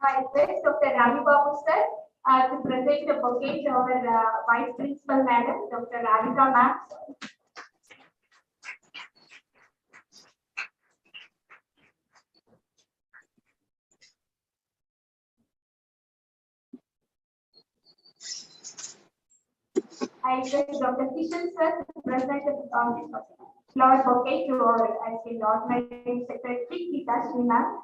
I request Dr. Ravi Babu sir to present the bouquet to our Vice Principal Madam, Dr. Radhika ma'am. I request Dr. Kishan sir to present the flower bouquet to our Organizing Secretary, Geeta Shri ma'am.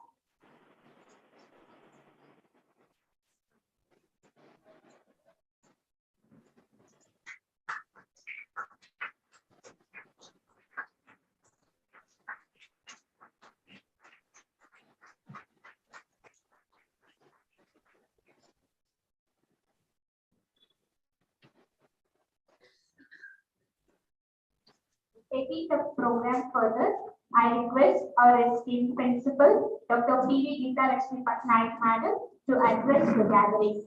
Taking the program further, I request our esteemed principal, Dr. P.V. Geeta Lakshmi Patnaik Madam, to address the gathering.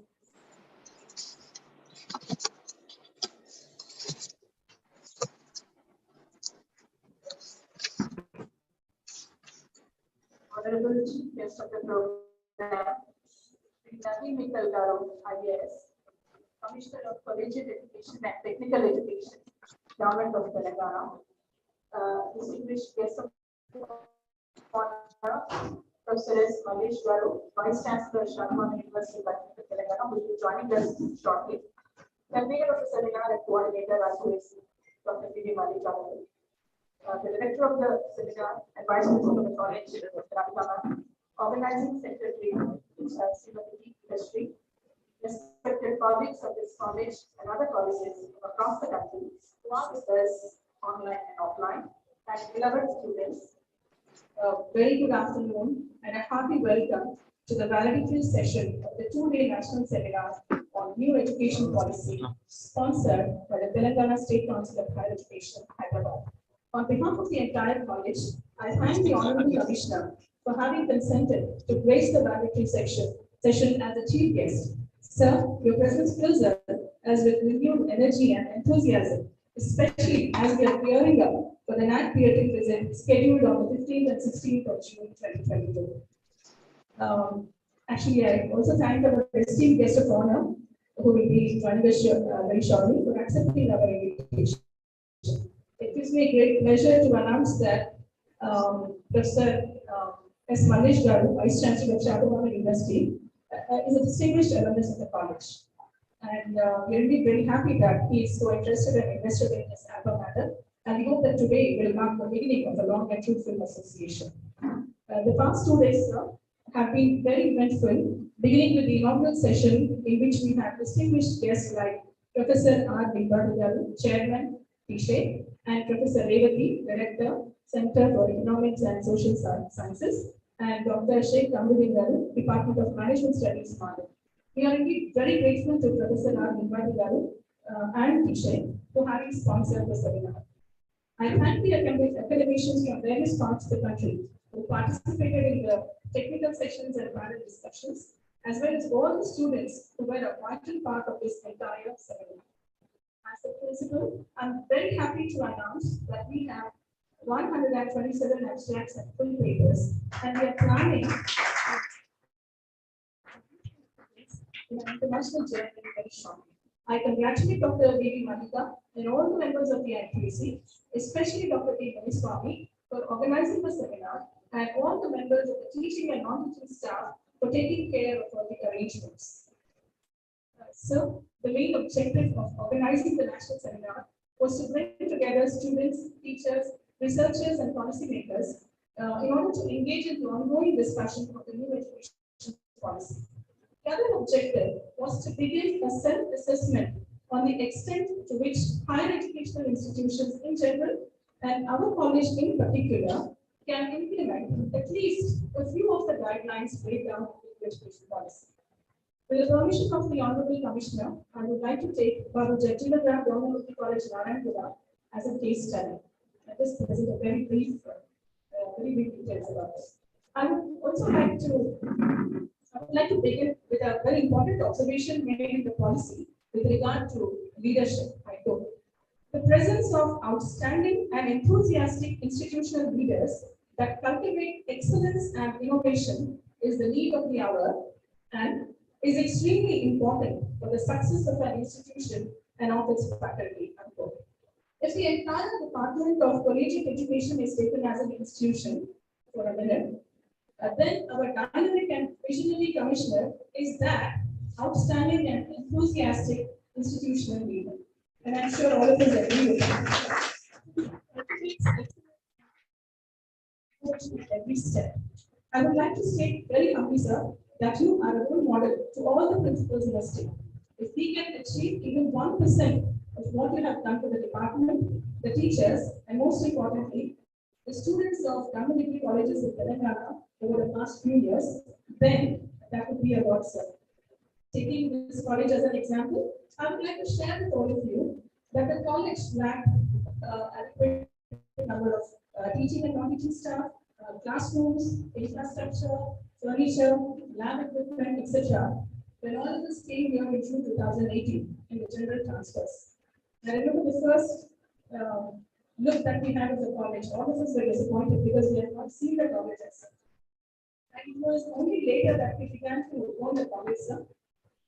Honorable Chief Guest of the program, Ravi Mittal Garu, IAS, Commissioner of Collegiate Education and Technical Education, Government of Telangana, distinguished guest of honor, Professor S. Malesh Garu, Vice Chancellor, Swamy University of Telangana, who will be joining us shortly. Convener of the seminar and coordinator, Dr. P.V. Malik Garu. The director of the seminar and vice principal of the college, Dr. Radhika, organizing secretary, Srimati Industry, respected colleagues of this college and other colleges across the country, who are with us online and offline, and beloved students. Very good afternoon and a hearty welcome to the valedictory session of the two-day national seminar on new education policy, sponsored by the Telangana State Council of Higher Education, Hyderabad. On behalf of the entire college, I thank the Honorable Commissioner for having consented to grace the valedictory session as a chief guest. Sir, your presence fills us with renewed energy and enthusiasm, especially as we are gearing up for the NAT Creative Visit scheduled on the 15th and 16th of June 2022. Actually, I also thank our esteemed guest of honor who will be joining us very shortly for accepting our invitation. It gives me great pleasure to announce that Professor S. Malesh Garu, Vice Chancellor of Swamy University, is a distinguished alumnus of the college. And we are really very happy that he is so interested and invested in this alma mater. And we hope that today will mark the beginning of a long and fruitful association. The past 2 days have been very eventful, beginning with the inaugural session in which we have distinguished guests like Professor R. Garu, Chairman, T.Sh., and Professor Revati, Director, Center for Economics and Social Sciences, and Dr. Sheikh Kamruddin Garu, Department of Management Studies, Madam. We are indeed very grateful to Professor R. Garu and T.Sh. for having sponsored the seminar. I thank the academicians from various parts of the country who participated in the technical sessions and panel discussions, as well as all the students who were a vital part of this entire seminar. As a principal, I'm very happy to announce that we have 127 abstracts and full papers, and we are planning an international journey very shortly. I congratulate Dr. V.V. Malika and all the members of the IQAC, especially Dr. D.M. Swamy, for organizing the seminar, and all the members of the teaching and non-teaching staff for taking care of all the arrangements. So, the main objective of organizing the national seminar was to bring together students, teachers, researchers, and policymakers in order to engage in the ongoing discussion of the new education policy. The other objective was to begin a self-assessment on the extent to which higher educational institutions in general and our college in particular can implement at least a few of the guidelines laid down in the education policy. With the permission of the Honorable Commissioner, I would like to take Babu Jajjilagram Government College, Narayanpura as a case study. Let us present a very brief details about this. I would also like to begin with a very important observation made in the policy with regard to leadership. I quote, the presence of outstanding and enthusiastic institutional leaders that cultivate excellence and innovation is the need of the hour, and is extremely important for the success of an institution and of its faculty. Unquote. If the entire Department of Collegiate Education is taken as an institution for a minute, then our dynamic and visionary commissioner is that outstanding and enthusiastic institutional leader. And I'm sure all of us agree with that. At every step. I would like to state very humbly, sir, that you are a role model to all the principals in the state. If we can achieve even 1% of what you have done for the department, the teachers, and most importantly, the students of community colleges in Telangana over the past few years, then that would be a lot, sir. Taking this college as an example, I would like to share with all of you that the college lacked adequate number of teaching and non-teaching staff, classrooms, infrastructure, furniture, lab equipment, etc. When all of this came here in June 2018 in the general transfers. I remember the first look that we had of the college. All of us were disappointed because we had not seen the college as such. And it was only later that we began to own the college, sir.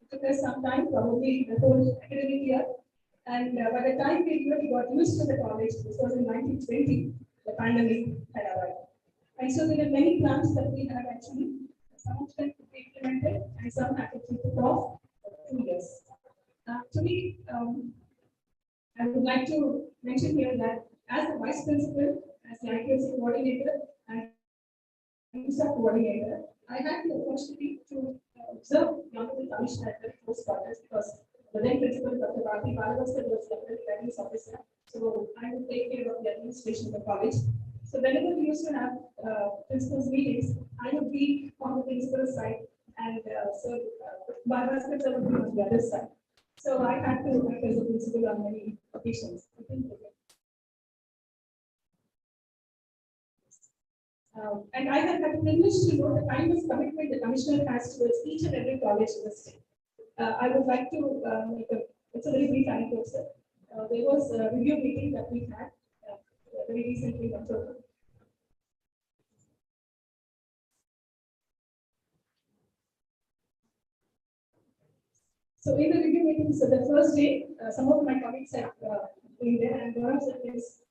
It took us some time, probably the whole academic year. And by the time we really got used to the college, this was in 1920, the pandemic had arrived. And so there were many plans that we had actually, some of them could be implemented and some had to keep it off for 2 years. Today, I would like to mention here that as the vice principal, as the IQC coordinator, and staff coordinator, I had the opportunity to observe the Honorable Commissioner at the close quarters because the then principal, Dr. D.M, was the guidance officer. So I would take care of the administration of the college. So whenever we used to have principals meetings, I would be on the principal side, and so Bala's would be on the other side. So I had to act as a principal on many occasions. And I have had the privilege to know the kind of commitment the commissioner has towards each and every college in the state. I would like to make it's a very brief anecdote, sir. There was a review meeting that we had very recently in October. So in the review meeting, so the first day, some of my colleagues had been there, and one of them is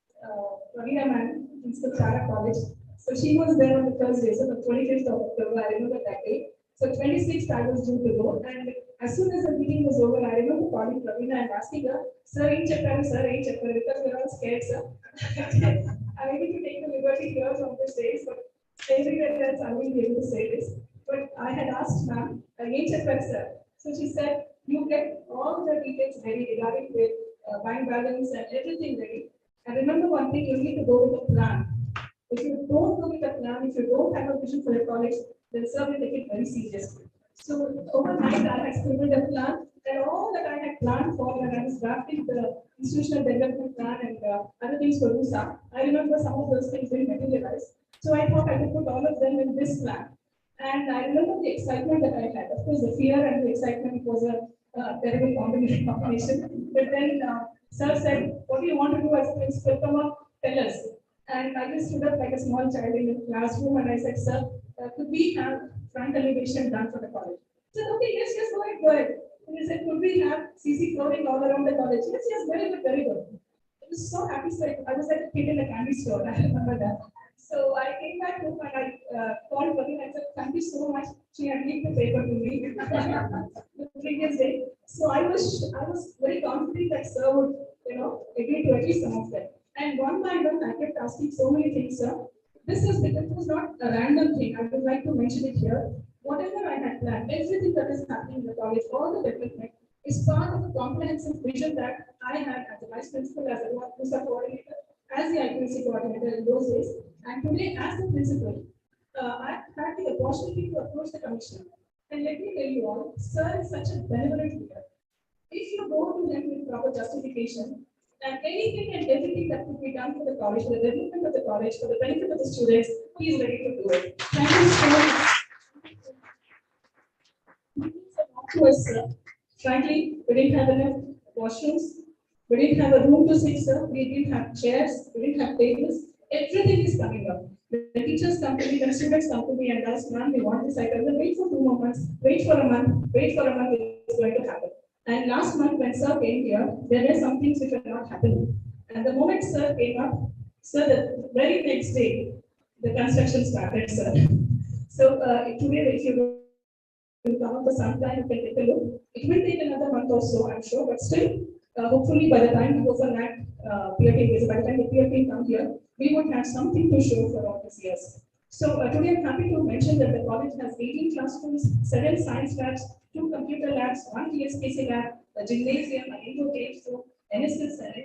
Ravina Madam, Principal Tara College. So she was there on the Thursday, so the 25th of October, I remember that day. So 26th I was due to go, and as soon as the meeting was over, I remember calling Ravina and asking her, sir, sir, because we're all scared, sir. I'm able to take the liberty here from this day, but everywhere else I won't be able to say this. But I had asked ma'am, sir. So she said, you get all the details ready regarding with bank balance and everything ready. And remember one thing, you need to go with a plan. If you don't go with a plan, if you don't have a vision for your college, then sir will take it very seriously. So overnight I had scribbled a plan, and all that I had planned for when I was drafting the institutional development plan and other things for USA, I remember some of those things didn't materialize. So I thought I could put all of them in this plan. And I remember the excitement that I had. Of course, the fear and the excitement was a terrible combination. But then sir said, what do you want to do as a principal? Come on, tell us. And I just stood up like a small child in the classroom and I said, sir, could we have front elevation done for the college? He said, okay, yes, go ahead. And he said, could we have CC flooring all around the college? Yes, very good. I was so happy, so I was like a kid in a candy store, I remember that. So I came back home and I called Praveen and said, thank you so much. She had given the paper to me the previous day. So I was very confident that sir would, agree to at least some of them. And one by one, I kept asking so many things, sir. This was not a random thing. I would like to mention it here. Whatever I had planned, everything that is happening in the college, all the development is part of a comprehensive vision that I had as a vice principal, as a coordinator, as the IQC coordinator in those days. And today, as the principal, I had the opportunity to approach the commissioner. And let me tell you all, sir is such a benevolent leader. If you go to him with proper justification, and anything and everything that could be done for the college, for the development of the college, for the benefit of the students, he is ready to do it. Thank you so much. Frankly, we didn't have enough washrooms. We didn't have a room to sit, sir. We didn't have chairs. We didn't have tables. Everything is coming up. The teachers come to me, the students come to me and ask, ma'am, we want this item. Then wait for 2 more months, wait for a month, wait for a month, it's going to happen. And last month when sir came here, there were some things which were not happening. And the moment sir came up, sir, the very next day, the construction started, sir. So today, if you will come up for some time, you can take a look. It will take another month or so, I'm sure, but still, hopefully by the time we go for NAC peer team visit, by the time the peer team come here, we would have something to show for all these years. So today I'm happy to mention that the college has 18 classrooms, 7 science labs, 2 computer labs, 1 TSPC lab, a gymnasium, an indoor game room, NSS and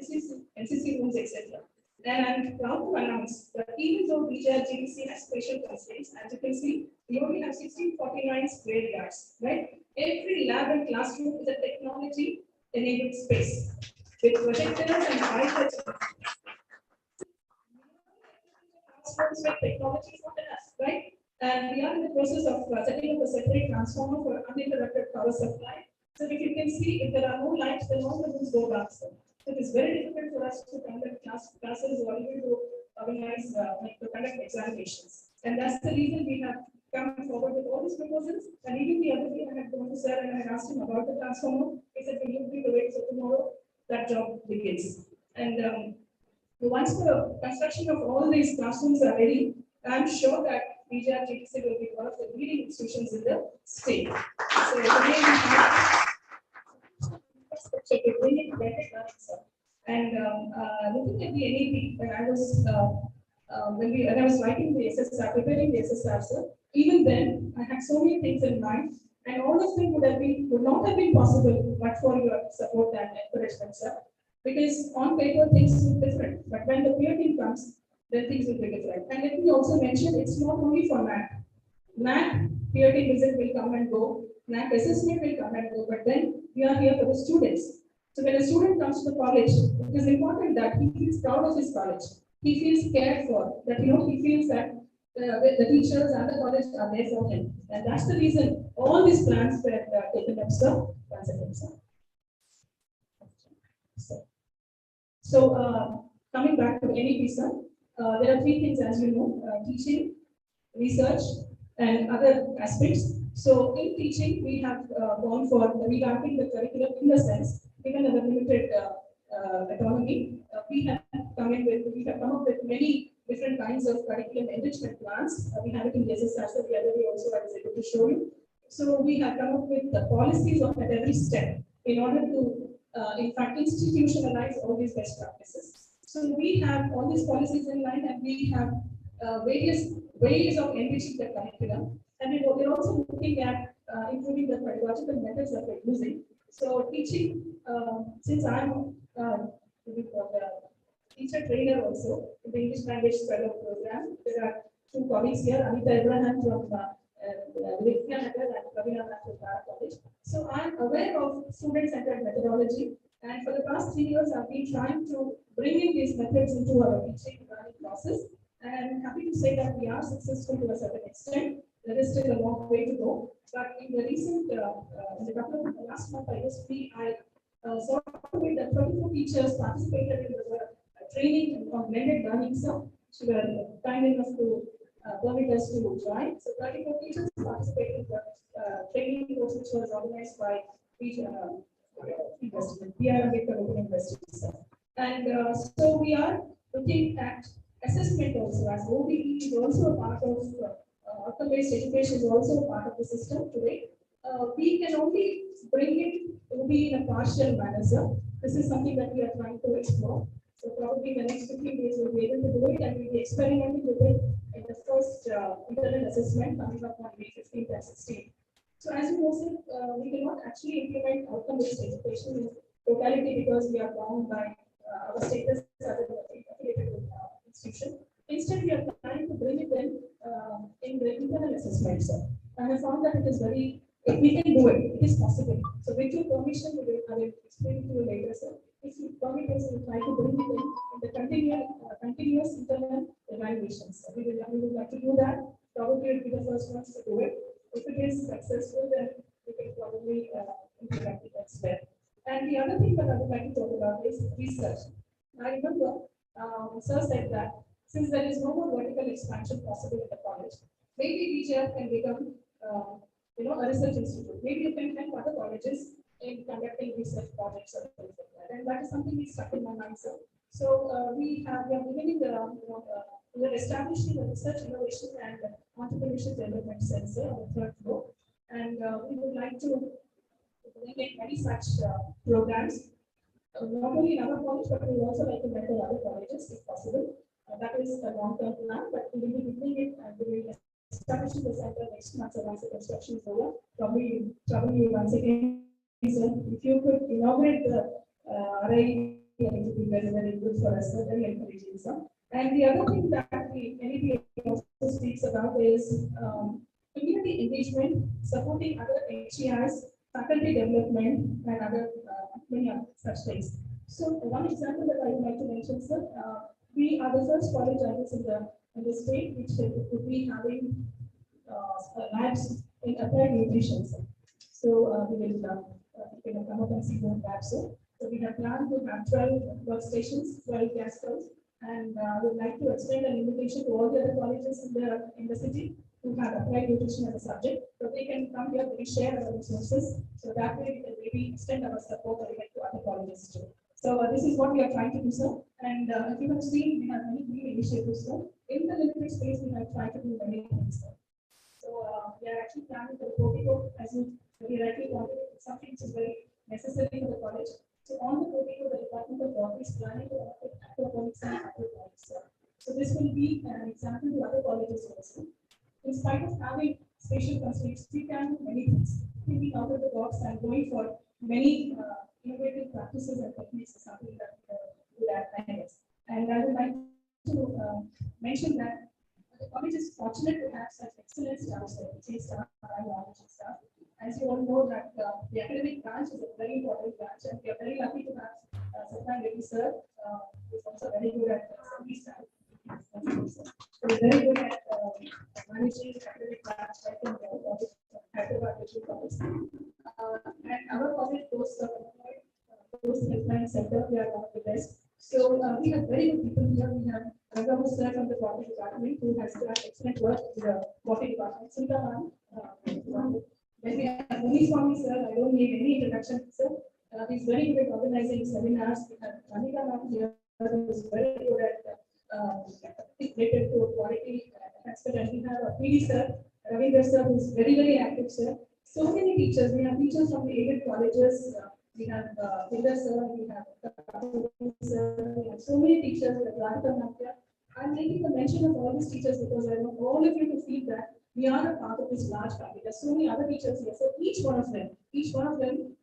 NCC rooms, etc. And I'm proud to announce that even though GDC has special constraints, as you can see, we only have 1649 square yards, right? Every lab and classroom is a technology-enabled space with projectors and classrooms with technology for us, right? And we are in the process of setting up a separate transformer for uninterrupted power supply. So if you can see, if there are no lights, then all the rooms go dark. So it is very difficult for us to conduct classes or even to organize, to conduct examinations. And that's the reason we have come forward with all these proposals. And even the other day, I had gone to sir and I had asked him about the transformer. He said, we need to wait for tomorrow, that job begins. And once the construction of all these classrooms are ready, I'm sure that GDC will be one of the leading institutions in the state. So today we have infrastructure to bring it better learning, sir. And looking at the NEP, when I was when I was writing the SSR, preparing the SSR, sir, even then I had so many things in mind, and all of them would not have been possible but for your support and encouragement, sir. Because on paper things look different, but when the peer team comes, then things will be different. And let me also mention, it's not only for NAC. NAC peer team visit will come and go, NAC assessment will come and go, but then we are here for the students. So when a student comes to the college, it is important that he feels proud of his college. He feels cared for, that he feels that the teachers and the college are there for him. And that's the reason all these plans were taken up, sir. Once again, sir. So, coming back to NEP, sir, there are 3 things, as you know, teaching, research, and other aspects. So, in teaching, we have gone for revamping the curriculum in the sense, given our limited autonomy, we have come up with many different kinds of curriculum enrichment plans. We have it in the SSR, so the other day also I was able to show you. So, we have come up with the policies at every step in order to in fact, institutionalize all these best practices. So we have all these policies in line, and we have various ways of enriching the curriculum. And we're also looking at improving the pedagogical methods that we're using. So teaching, since I'm teacher trainer also in the English language fellow program, there are 2 colleagues here, Anita Abraham from College. So I'm aware of student-centered methodology, and for the past 3 years, I've been trying to bring in these methods into our teaching learning process. And I'm happy to say that we are successful to a certain extent. There is still a long way to go. But in the recent, in the couple of last month, I saw that 34 teachers participated in the training on blended learning. So she were kind enough to permit us to join. So 34 teachers participated in the training course, which was organized by University. And so we are looking at assessment also, as OBE is also a part of outcome-based education is also a part of the system today. We can only bring it OBE in a partial manner, sir. This is something that we are trying to explore. So probably the next 15 days we'll be able to do it, and we'll be experimenting with it in the first internal assessment coming up on May 15th and 16th. So as you know, sir, we cannot actually implement outcome-based education in totality because we are bound by our status as an affiliated institution. Instead, we are trying to bring it in the internal assessment, sir. And I found that it is if we can do it, it is possible. So with your permission, I will explain to you later, sir. If you permit us, we will try to bring it in the continuous internal evaluations. We would like to do that. Probably will be the first ones to do it. If it is successful, then we can probably implement it as well. And the other thing that I would like to talk about is research. I remember sir said that since there is no more vertical expansion possible in the college, maybe DGF can become, a research institute. Maybe you can help other colleges in conducting research projects or things like that. And that is something we stuck in my mind, sir. So we are beginning we are establishing a research innovation and entrepreneurship development center on the third floor, and we would like to make many such programs, not only in our college, but we would also like to mentor other colleges if possible. That is a long-term plan, but we will be beginning it and we will establishing the center next month. So once the construction is over, probably trouble you once again, sir. If you could inaugurate the array, it would be very, very good for us, sir. Very encouraging, sir. And the other thing that the NEP also speaks about is community engagement, supporting other HEIs, faculty development, and other many other such things. So one example that I would like to mention, sir, we are the first college, I guess, in the state which would be having labs in applied nutrition, sir. So we will come up and see those labs, sir. So we have planned to have 12 workstations, 12 gas stoves, and would like to extend an invitation to all the other colleges in the city who have applied nutrition as a subject, so they can come here, we share our resources, so that way we can maybe extend our support or even to other colleges too. So this is what we are trying to do, sir. And if you have seen, we have many new initiatives, sir. In the limited space, we have tried to do many things, sir. So we are actually planning for the portico, as you very rightly wanted, something which is very necessary for the college. So on the portico, the Department of Water is planning to offer aquaponics and aquaponics, sir. So this will be an example to other colleges also. In spite of having spatial constraints, we can do many things. Thinking out of the box and going for many innovative practices and techniques is something that we would advance. And I would like to mention that the college is fortunate to have such excellent staff, teaching staff, and staff. As you all know, that the academic branch is a very important branch, and we are very lucky to have Satyan Reddy sir, who is also very good at assembly staff. So very good at managing academic branch, like in Hyderabad, and our college boasts helpline center. We are one of the best. So we have very good people here. We have Raghav sir from the water department, who has done excellent work in the water department. Sundaram. Then we have Swamy sir. I don't need any introduction, sir. He's very good at organizing seminars. We have Anika ma'am here, who is very good at related to quality aspect. And we have a PD sir, Ravindra sir, who is very, very active, sir. So many teachers. We have teachers from the aided colleges. We have Vidya sir, we have sir, we have so many teachers with the I'm making the mention of all these teachers because I want all of you to feel that we are a part of this large family. There's so many other teachers here. So each one of them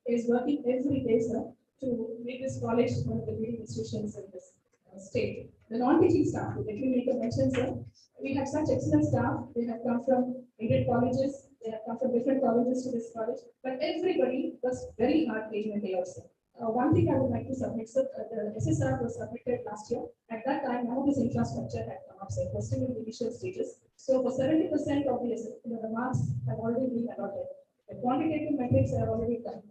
is working every day, sir, to make this college one of the leading institutions in this state. The non-teaching staff, let me make a mention, sir. We have such excellent staff. They have come from aided colleges. They have come from different colleges to this college, but everybody was very hard paying and they also. One thing I would like to submit, sir, the SSR was submitted last year. At that time, none of this infrastructure had come up, so it was still in the initial stages. So for 70% of the marks have already been allotted. The quantitative metrics are already done.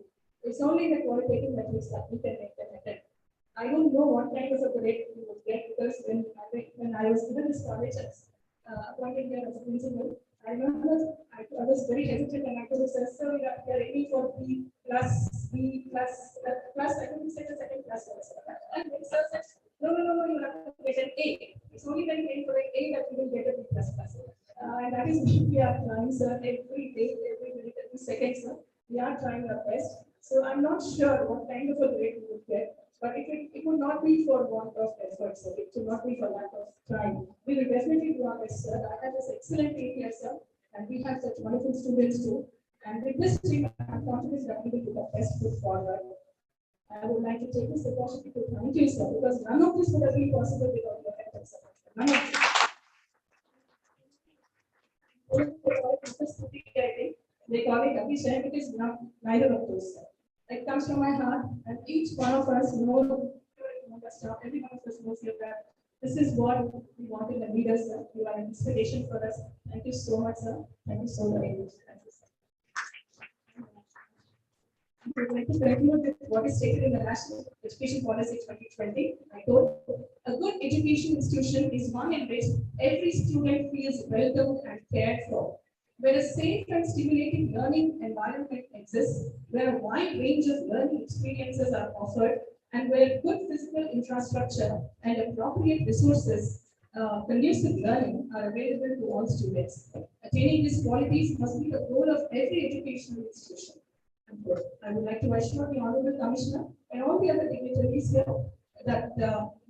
It's only the qualitative metrics that we can make them attend. I don't know what kind of a grade we would get because when I was given this college as appointed here as a principal, I remember I was very hesitant and I told the sir, we are aiming for B plus, I couldn't say the second plus. And the sir said, no, you have to get an A. It's only when you aim for an A that you will get a B plus plus. And that is what we are trying, sir, every day, every minute, every second, sir. We are trying our best. So I'm not sure what kind of a grade we would get. But it would not be for want of effort, sir. It would not be for lack of trying. We will definitely do our best, sir. I have this excellent team here, sir, and we have such wonderful students too. And with this team, I'm confident that we will do the best foot forward. I would like to take this opportunity to thank you, sir, because none of this would have been possible without your efforts, sir. None of this. They call it Abhishek. It is not neither of those, sir. It comes from my heart, and each one of us knows, every one of us knows here that this is what we want in the leaders, sir. You are an inspiration for us. Thank you so much, sir. Thank you so very much. Thank you, sir. I would like to conclude with what is stated in the National Education Policy 2020. I quote, a good education institution is one in which every student feels welcomed and cared for, where a safe and stimulating learning environment exists, where a wide range of learning experiences are offered, and where good physical infrastructure and appropriate resources conducive learning are available to all students. Attaining these qualities must be the goal of every educational institution. I would like to assure the Honorable Commissioner and all the other dignitaries here that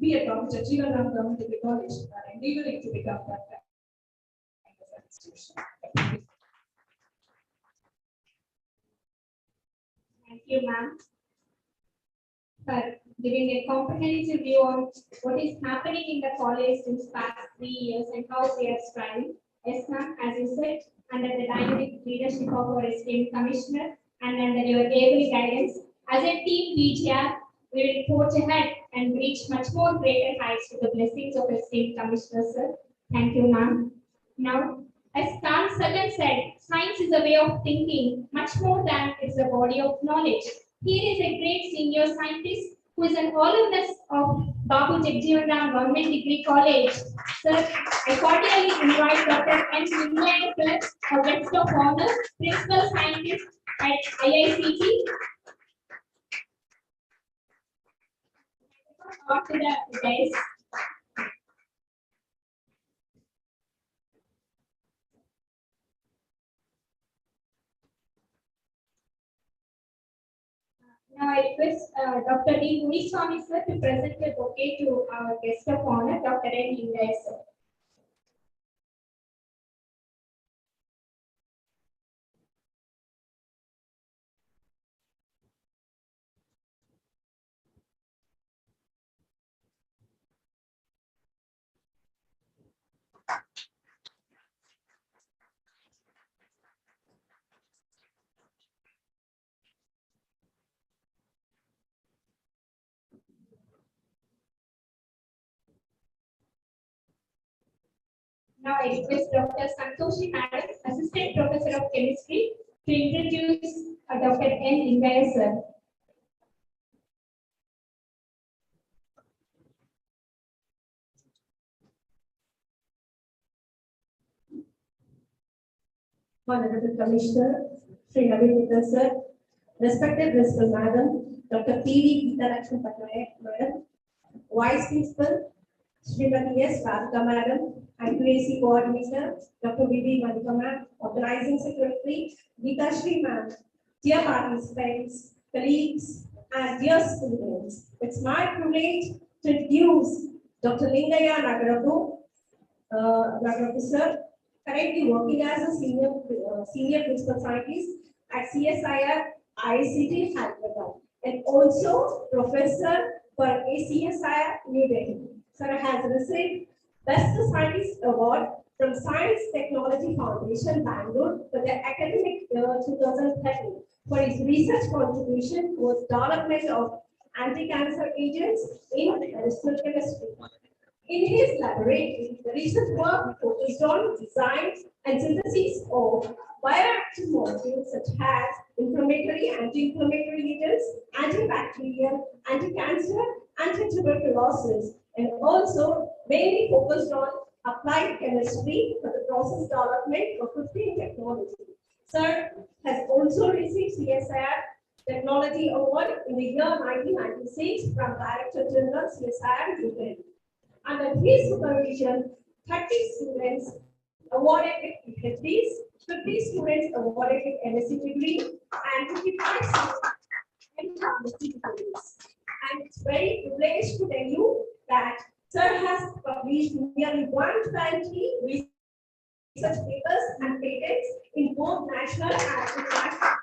we at Dr.D.M Government Degree College are endeavoring to become that kind of institution. Thank you, ma'am, for giving a comprehensive view on what is happening in the college since past 3 years and how we are striving. Yes, ma'am, as you said, under the dynamic leadership of our esteemed commissioner and under your able guidance, as a team BGR, we will forge ahead and reach much more greater heights with the blessings of esteemed commissioner, sir. Thank you, ma'am. Now, as Carl Sagan said, science is a way of thinking much more than it's a body of knowledge. Here is a great senior scientist who is an alumnus of Dr.D.M Government Degree College. Sir, I cordially invite Dr. N. Sir, a guest of honor, principal scientist at IICT. Talk to the desk. Now I request Dr.D.M Swamy sir to present a bouquet to our guest of honor, Dr. N. sir. Now I request Dr. Santoshi Madam, Assistant Professor of Chemistry, to introduce Dr. N. sir. Honorable Commissioner, Sri Naveen Mittal sir, respected Principal Madam, Dr. P.V. Geeta Madam, Vice Principal, Srimati S. Radhika Madam, and QAC Coordinator, Dr. V.D. Madhika Ma'am, Organizing Secretary, Geeta Shri Ma'am, dear participants, colleagues, and dear students, it's my privilege to introduce Dr. Lingaya Nagarapu sir, currently working as a senior principal scientist at CSIR ICT Hyderabad, and also professor for ACSIR New Delhi. Sir has received Best Scientist Award from Science Technology Foundation, Bangalore, for the academic year 2013 for his research contribution towards development of anti-cancer agents in medicinal chemistry. In his laboratory, the research work focused on design and synthesis of bioactive molecules such as inflammatory, anti-inflammatory agents, antibacterial, anti-cancer, anti-tuberculosis, and also mainly focused on applied chemistry for the process development of 15 technology. Sir has also received CSIR Technology Award in the year 1996 from Director General CSIR New Delhi. Under his supervision, 30 students awarded with PhDs, 50 students awarded with MSc degree, and 55 students in pharmacy degrees. And it's very privileged to tell you that Sir has published nearly 120 research papers and patents in both national and international.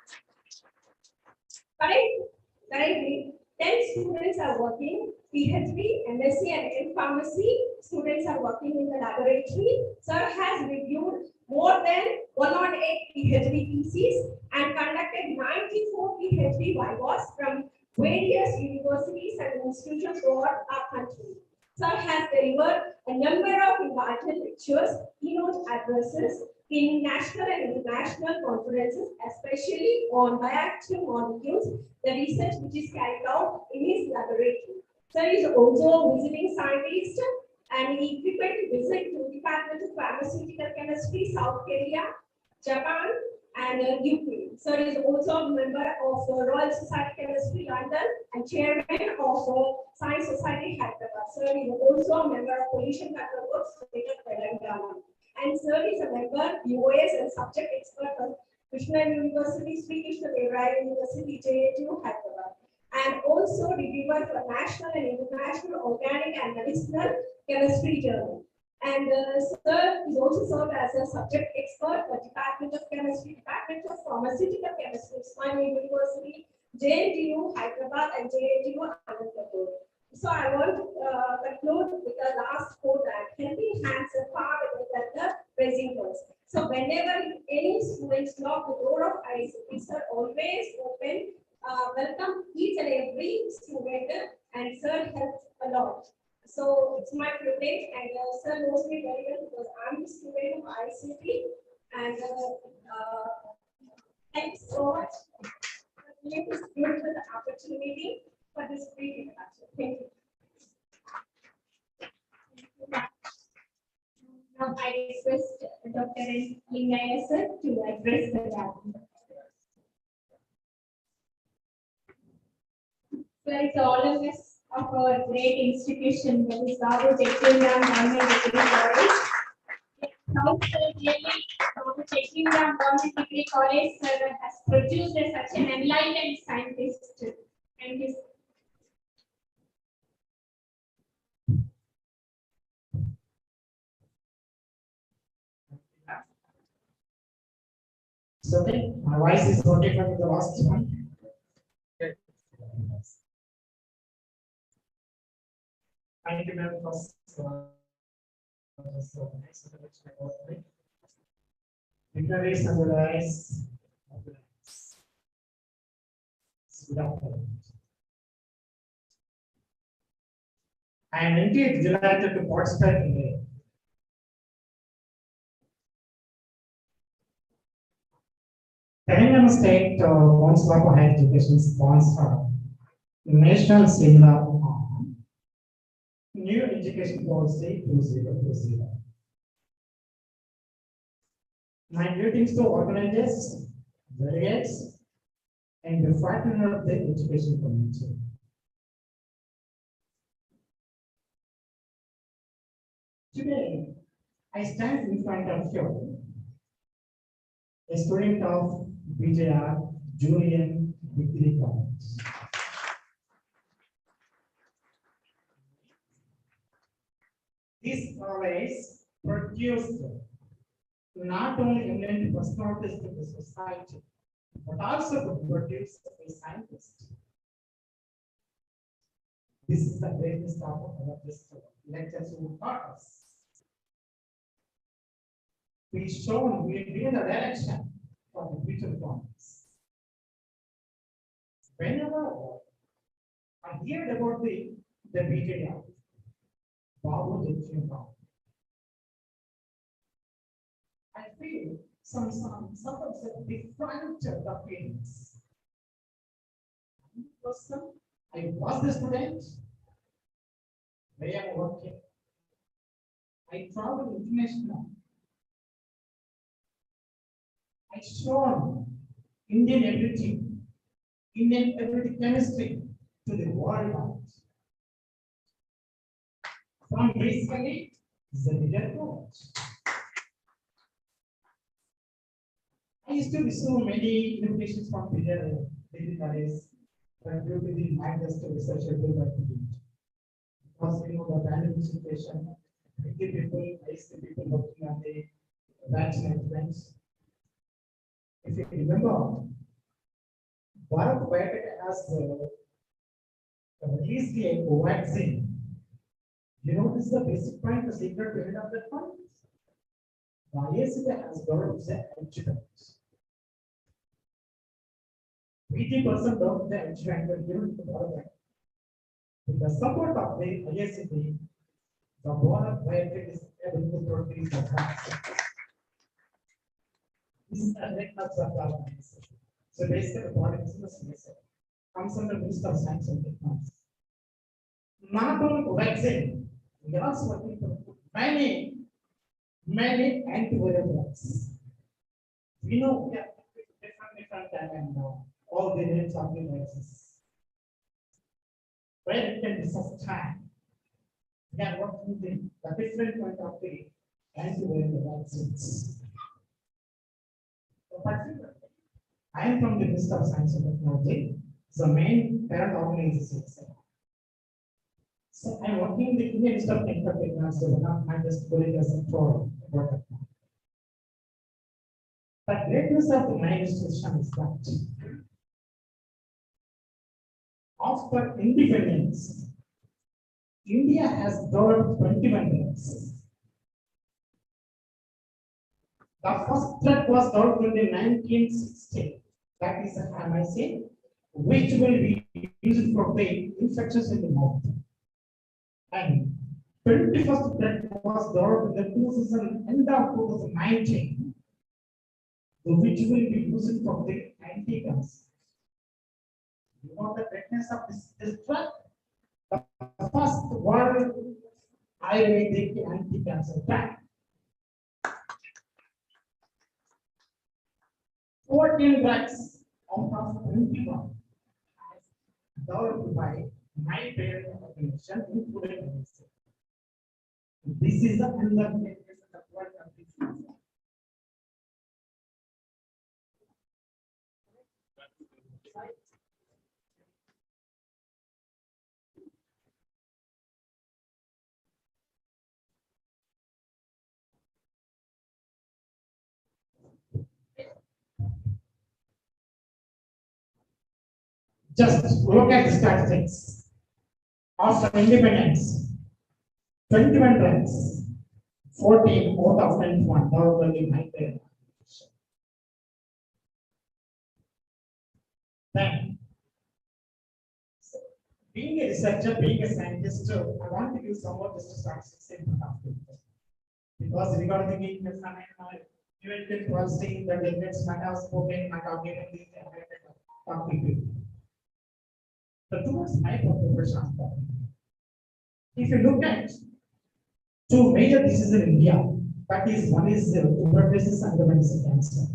Currently, 10 students are working PhD, MSc, and in pharmacy. Students are working in the laboratory. Sir has reviewed more than 108 PhD theses and conducted 94 PhD vivas from various universities and institutions throughout our country. Sir has delivered a number of important lectures, keynote addresses, in national and international conferences, especially on bioactive molecules, the research which is carried out in his laboratory. Sir is also a visiting scientist and he prepared to visit to Department of Pharmaceutical Chemistry, South Korea, Japan, and UK. Sir is also a member of Royal Society of Chemistry, London, and chairman of Science Society, Hyderabad. Sir is also a member of Pollution Control Board, State of Telangana. And Sir is a member, UOS, and subject expert of Krishna University, Sri Krishna Devaraya University, JATU, Hyderabad. And also reviewer for national and international organic and medicinal chemistry journal. And Sir is also served as a subject expert for Department of Chemistry, Department of Pharmaceutical Chemistry, Swamy University, JNTU, Hyderabad, and JNTU, Anantapur. So I want to conclude with the last quote that helping hands are far better than the praising words. So whenever any students knock the door of ICT, Sir always open, welcome each and every student, and Sir helps a lot. So it's my privilege, and Sir knows me very well because I'm a student of ICT, and thanks so much for giving this beautiful opportunity for this brief introduction. Thank you. Now I request Dr.D.M sir to address the gathering. So it's all of us of our great institution, that is Dr.D.M Government Degree College. How clearly Dr.D.M Government Degree College has produced such an enlightened scientist. Thank you. So my voice is okay for the last one. Thank you, ma'am, for so nice introduction about me. Declaration of the rights of the rights. Good afternoon. I am indeed delighted to participate in the Telangana State Council of Higher Education sponsor national seminar on new education policy 2020. My greetings to organizers, delegates, and the partner of the education community. Today, I stand in front of you, a student of BJR Julian Degree College. This college produced not only eminent personalities to the society, but also to produce a scientist. This is the greatest of our lectures who taught us. We shown we given the direction for the future plans. Whenever I hear about the BJR, Babu Jitchinpa, I feel some of the different feelings. Person, I was the student, where I am working. I travel international. I shown Indian ability chemistry to the world. From basically the bigger college. I used to receive many invitations from bigger college, but due to the matters to research by because we know the pandemic situation, I see people working on the vaccine events. If you remember, Bharat Biotech has released a vaccine. You know, this is the basic point, the secret behind of that point. IACT has developed the antidotes. 80% of the antidote were given to Bharat. With the support of the IACT, the Bharat Biotech is able to produce the vaccine. This is a red blood cell organization. So basically, the product is the CSA. Comes under Minister of Science and Technology. Not only vaccine, we are also working for many antiviral drugs. We know we have different and all the names of the viruses. Where it can be sustained. We are working with the different point of the antiviral vaccines. So particularly, I am from the Ministry of Science and Technology. The main parent organization. So I am working in the Indian Institute of Technology. I am just going as a pro. The greatness of my institution is that after independence, India has developed 21 drugs. The first drug was developed in the 1960. That is MIC, which will be used for the infections in the mouth. And 21st drug was developed in the 2000, end of 2019, which will be used for the anti-cancer. You know the greatness of this drug? The first world Ayurvedic anti-cancer drug. 14 drugs out of 21 developed by my parent organization, including myself. This is the another greatness of the world country. Just look at the statistics. After independence, 21 drugs, 14 out of 21 developed in my parent. Then, being a researcher, being a scientist, I want to give some more just statistics in front of you. Because regarding the weakness, even with policy, the limits might have spoken, might have given these topic. So towards my profession, if you look at two major diseases in India, that is one is tuberculosis and the one is cancer.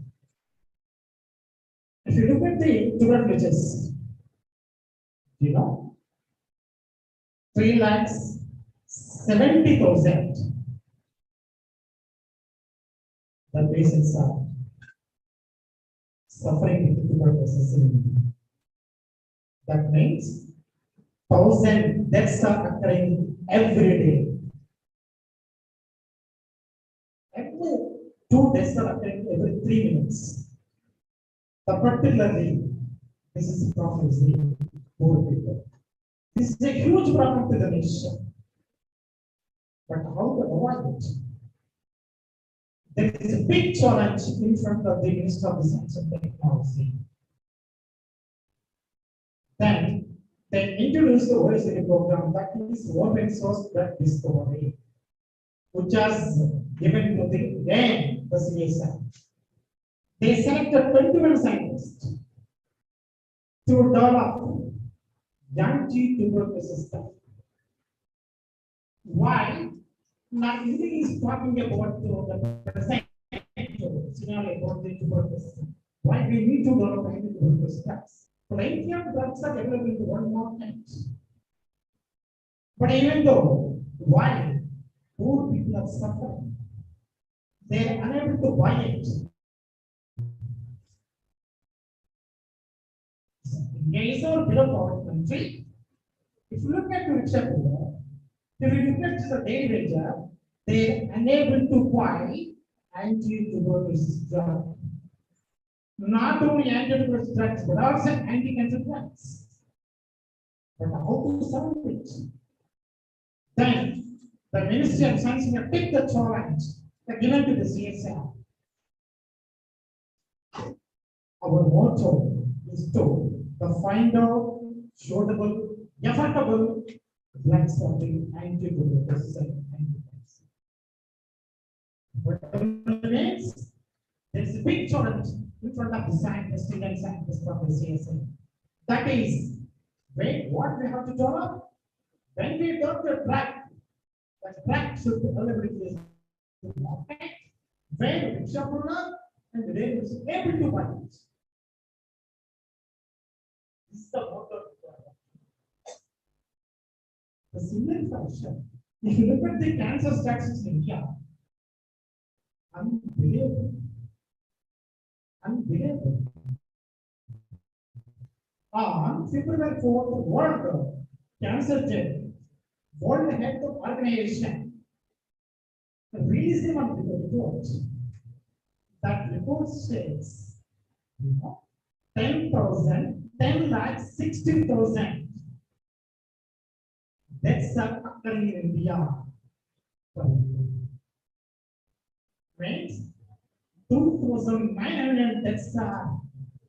If you look at the tuberculosis, you know, 3,70,000 the patients are suffering with tuberculosis in India. That means 1,000 deaths are occurring every day. Every 2 deaths are occurring every 3 minutes. Particularly, this is problem is the poor people. This is a huge problem to the nation. But how to avoid it? There is a big challenge in front of the Minister of Science and Technology. Then they introduced the OECD program that is open source drug discovery, which was given to the CSI. They selected 21 scientists to develop anti-tuberculosis stuff. Why? Now, India is talking about the present scenario about the tuberculosis. Why we need to develop anti-tuberculosis drugs? Plenty of drugs are available in the world market. But even though, why? Poor people are suffering. They are unable to buy it. India is our below poverty country. If you look at the richer poor, if you look at the daily wager, they are unable to buy anti-tuberculosis drugs. Not only anti-tuberculosis drugs, but also anti-cancer drugs. But how to solve it? Then the Ministry of Science will take the challenge given to the CSI. Our motto is to find out suitable, affordable drugs for the anti-tuberculosis and anti-cancer. What means There's a big challenge in front of the scientists, Indian scientists from the CSA. That is, what we have to develop when we develop the drug, the drug should be available in the market, where the entrepreneur and the is able to buy it. This is the motto. The similar function. If you look at the cancer statistics in India, unbelievable. Unbelievable. On February 4th, World Cancer Day, World Health Organization released one report. That report says, 10 lakh 60,000 deaths are occurring in India. Means 2,900 deaths are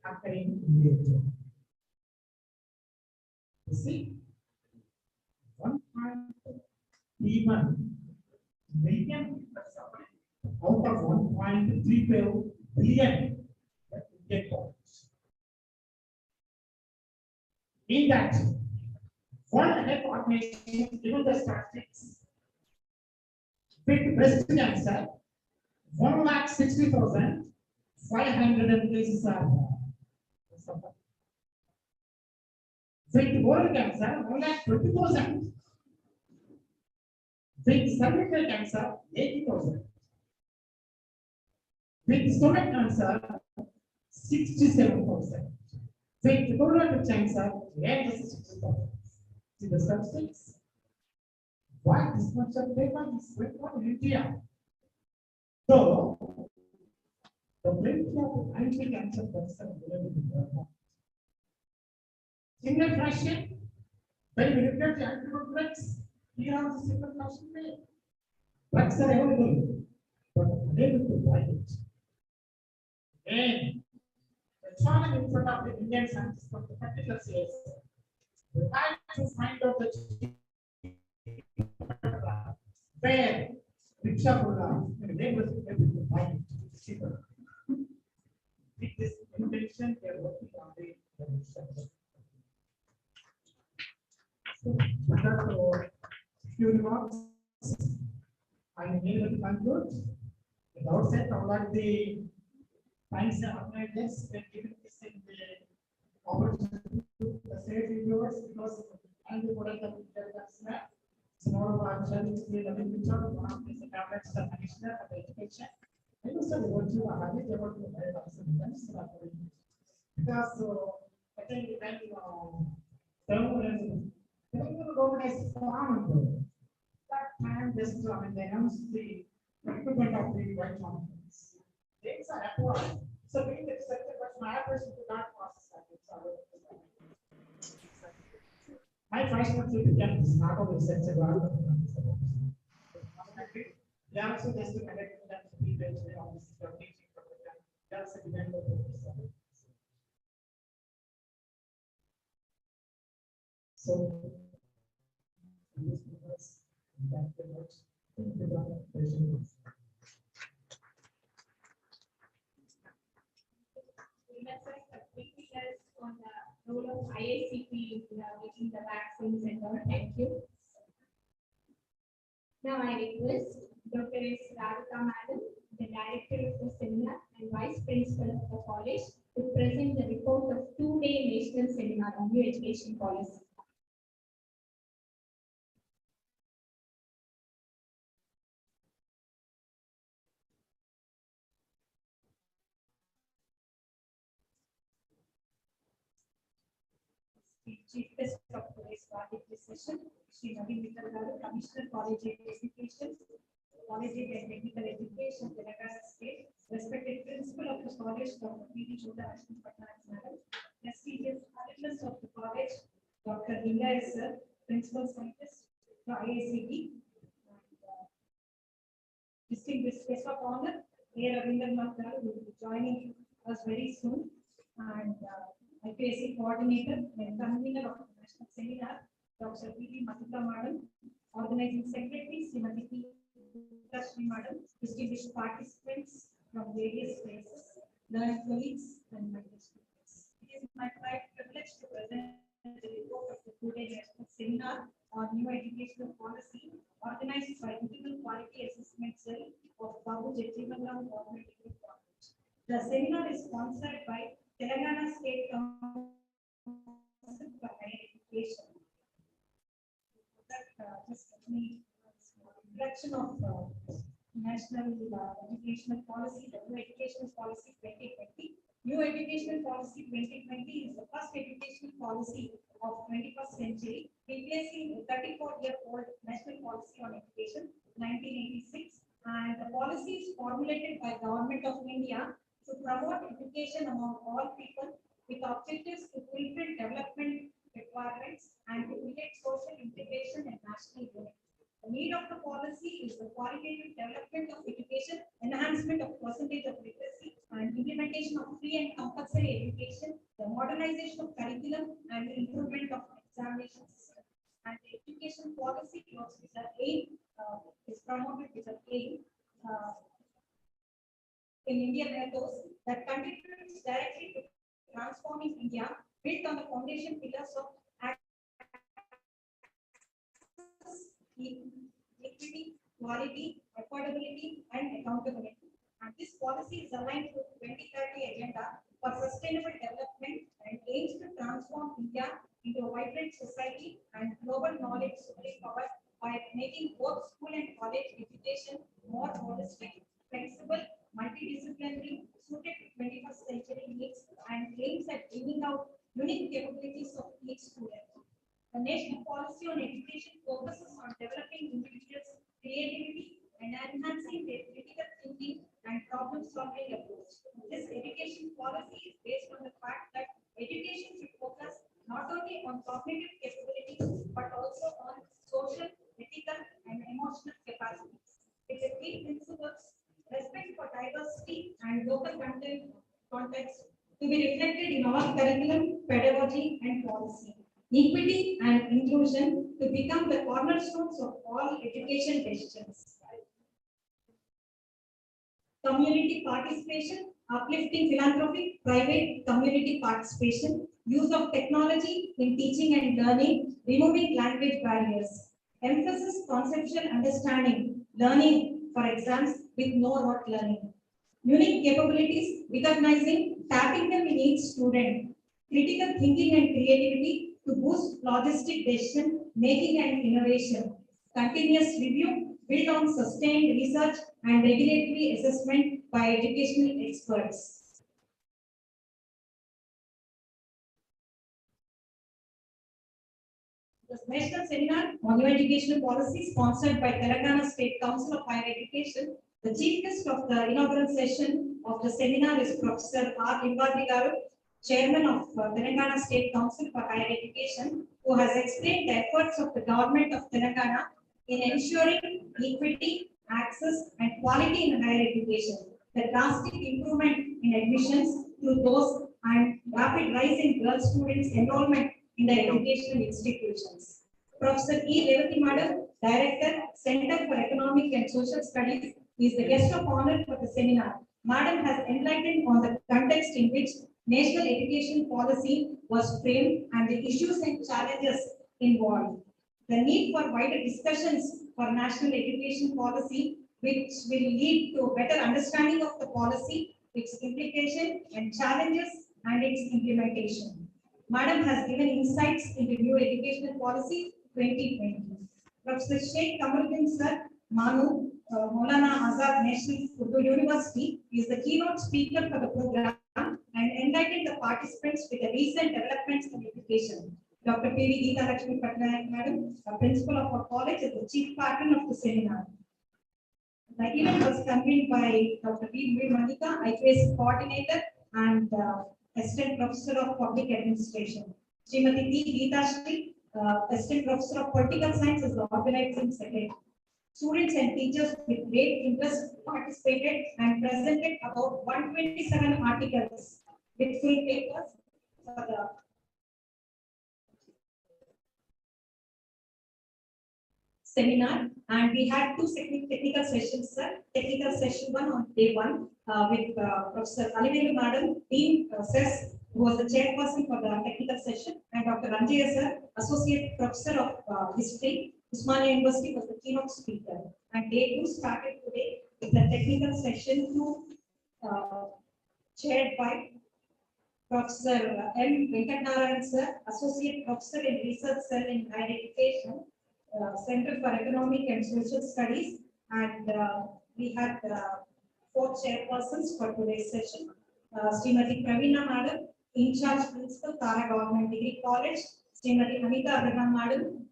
occurring in India. You see, 1.31 million out of 1.35 billion Indian population. In that, World Health Organization given the statistics with breast cancer, 1,60,500 cases are suffered. With oral cancer, 1,20,000. With cervical cancer, 80,000. With stomach cancer, 67,000. With colorectal cancer, 60,000. See the statistics? Why this much of data is going on in India? So, the plenty of anti-cancer drugs are available in the market. Similar fashion, when we look at the antidote drugs, here are the similar fashion way. Drugs are available, but unable to buy it. And the challenge in front of the Indian scientists from the particular CS, we have to find out the where Riksha and they were able to buy it cheaper. With this intention, they are working on the research. So, with that, few remarks. I am able to conclude. At the outset, I would like the science organizers were given this in the opportunity to say few words because and the product of the small version is the living picture of one of the tablets of commissioner of education. I also want to have it about the because I think when the government has formed that time just they announced the equipment of the white mountains. Things are applied. So being accepted, but my person could not process that. My first one to become is not only accepted, but they also just to connect them to people on this teaching program. That's a event of the so this was that the works in the presentation. On the role of IACP in making the vaccines and all. Thank you. Now I request Dr. S. Radhika Madam, the Director of the Seminar and Vice Principal of the College, to present the report of two-day national seminar on new education policy. Chief Guest of today's session, Shri Ravi Mittal Garu, Commissioner College Education, College and Technical Education, Telangana State, respected Principal of the College, Dr. P.D. Chota Ashwin Patnaik Madam, prestigious alumnus of the College, Dr. D.M, Sir, Principal Scientist, the IACD, distinguished guest of honor, here Ravindranath Garu will be joining us very soon, and IPSC coordinator and convener of the national seminar, Dr. P.D. Mathuka Madam, organizing secretary, Srimati P. Madam, distinguished participants, from various places, learned colleagues and my students. It is my privilege to present the report of the two-day national seminar on new educational policy organized by Integral Quality Assessment Cell of Babu Jetimangalam Government Degree College. The seminar is sponsored by Telangana State Council for Higher Education. Just let me introduction of National Educational Policy, the New Educational Policy 2020. New Educational Policy 2020 is the first educational policy of 21st century, replacing the 34-year-old National Policy on Education 1986. And the policy is formulated by Government of India to promote education among all people with objectives to fulfill development requirements and to create social integration and national unity. The need of the policy is the qualitative development of education, enhancement of percentage of literacy, and implementation of free and compulsory education, the modernization of curriculum, and the improvement of examination system. And the education policy was with the aim, is promoted with the aim in India methods that contributes directly to transforming India, built on the foundation pillars of equity, quality, affordability, and accountability. And this policy is aligned to 2030 agenda for sustainable development and aims to transform India into a vibrant society and global knowledge superpower by making both school and college education more holistic, flexible, multidisciplinary, suited to 21st century needs, and aims at bringing out unique capabilities of each student. The national policy on education focuses on developing individuals' creativity and enhancing their critical thinking and problem-solving approach. This education policy is based on the fact that education should focus not only on cognitive capabilities but also on social, ethical, and emotional capacities. With the key principles, respect for diversity and local context to be reflected in all curriculum, pedagogy, and policy. Equity and inclusion to become the cornerstones of all education decisions. Community participation, uplifting philanthropic, private community participation, use of technology in teaching and learning, removing language barriers. Emphasis conceptual understanding, learning for exams with no rote learning. Unique capabilities, recognizing, tapping them in each student. Critical thinking and creativity to boost logistic decision making and innovation. Continuous review built on sustained research and regulatory assessment by educational experts. The National Seminar on New Educational Policy sponsored by Telangana State Council of Higher Education. The chief guest of the inaugural session of the seminar is Professor R. Limbadri Garu, Chairman of Telangana State Council for Higher Education, who has explained the efforts of the government of Telangana in ensuring equity, access, and quality in higher education, the drastic improvement in admissions through those and rapid rise in girl students' enrollment in the educational institutions. Professor E. Revati Madam, Director, Center for Economic and Social Studies, is the guest of honor for the seminar. Madam has enlightened on the context in which national education policy was framed and the issues and challenges involved. The need for wider discussions for national education policy, which will lead to a better understanding of the policy, its implication and challenges, and its implementation. Madam has given insights into new educational policy 2020. Professor Sheikh Kamaluddin Sir, Manu, Maulana Azad National Urdu University, is the keynote speaker for the program and enlightened the participants with the recent developments in education. Dr. P.V. Geeta Lakshmi Patnaik Madam, a principal of our college, is the chief patron of the seminar. The event was convened by Dr. V. Manika, IPS coordinator and assistant professor of public administration. Srimati T. Geeta Shri, assistant professor of political science, is the organizing secretary. Students and teachers with great interest participated and presented about 127 articles with full papers for the seminar, and we had two technical sessions, sir. technical session 1 on day 1 with Professor Aliveru Madam, Dean SES, who was the chairperson for the technical session, and Dr. Ranjaya sir, Associate Professor of History, Swamy University, was the keynote speaker. And day 2 started today with the technical session 2, chaired by Professor M. Venkatnarayan sir, Associate Professor in Research Cell in Higher Education, Center for Economic and Social Studies, and we had 4 chairpersons for today's session. Srimati Pravina Madam, In Charge Principal, Tara Government Degree College, Srimati Anita Abraham Madam,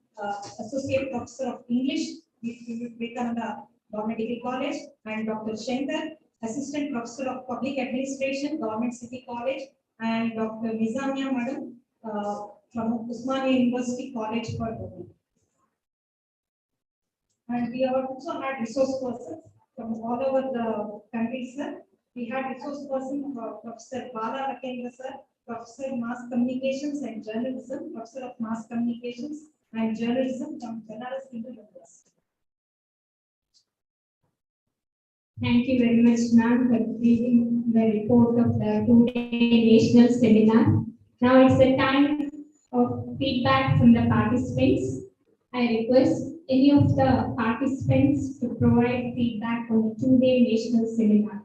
Associate Professor of English, Vivekananda Government Degree College, and Dr. Shankar, Assistant Professor of Public Administration, Government City College, and Dr. Nizamia Madam from Swamy University College for Women. And we also had resource persons from all over the country, sir. We had resource person Professor Bala Rakendra sir, Professor Mass Communications and Journalism, Professor of Mass Communications and Journalism from Banaras Hindu University. Thank you very much, ma'am, for giving the report of the two-day national seminar. Now it's the time of feedback from the participants. I request any of the participants to provide feedback on the two-day national seminar.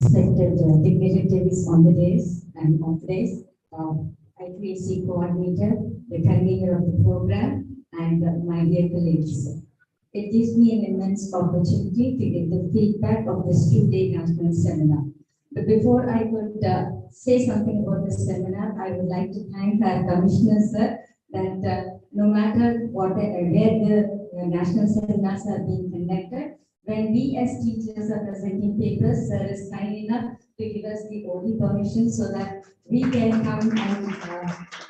Respected dignitaries on the days and off days, IQAC coordinator, the convener of the program, and my dear colleagues. It gives me an immense opportunity to give the feedback of this two-day national seminar. But before I could say something about this seminar, I would like to thank our commissioner, sir, that no matter what where the national seminars are being conducted, when we as teachers are presenting papers, sir is kind enough to give us the OD permission so that we can come and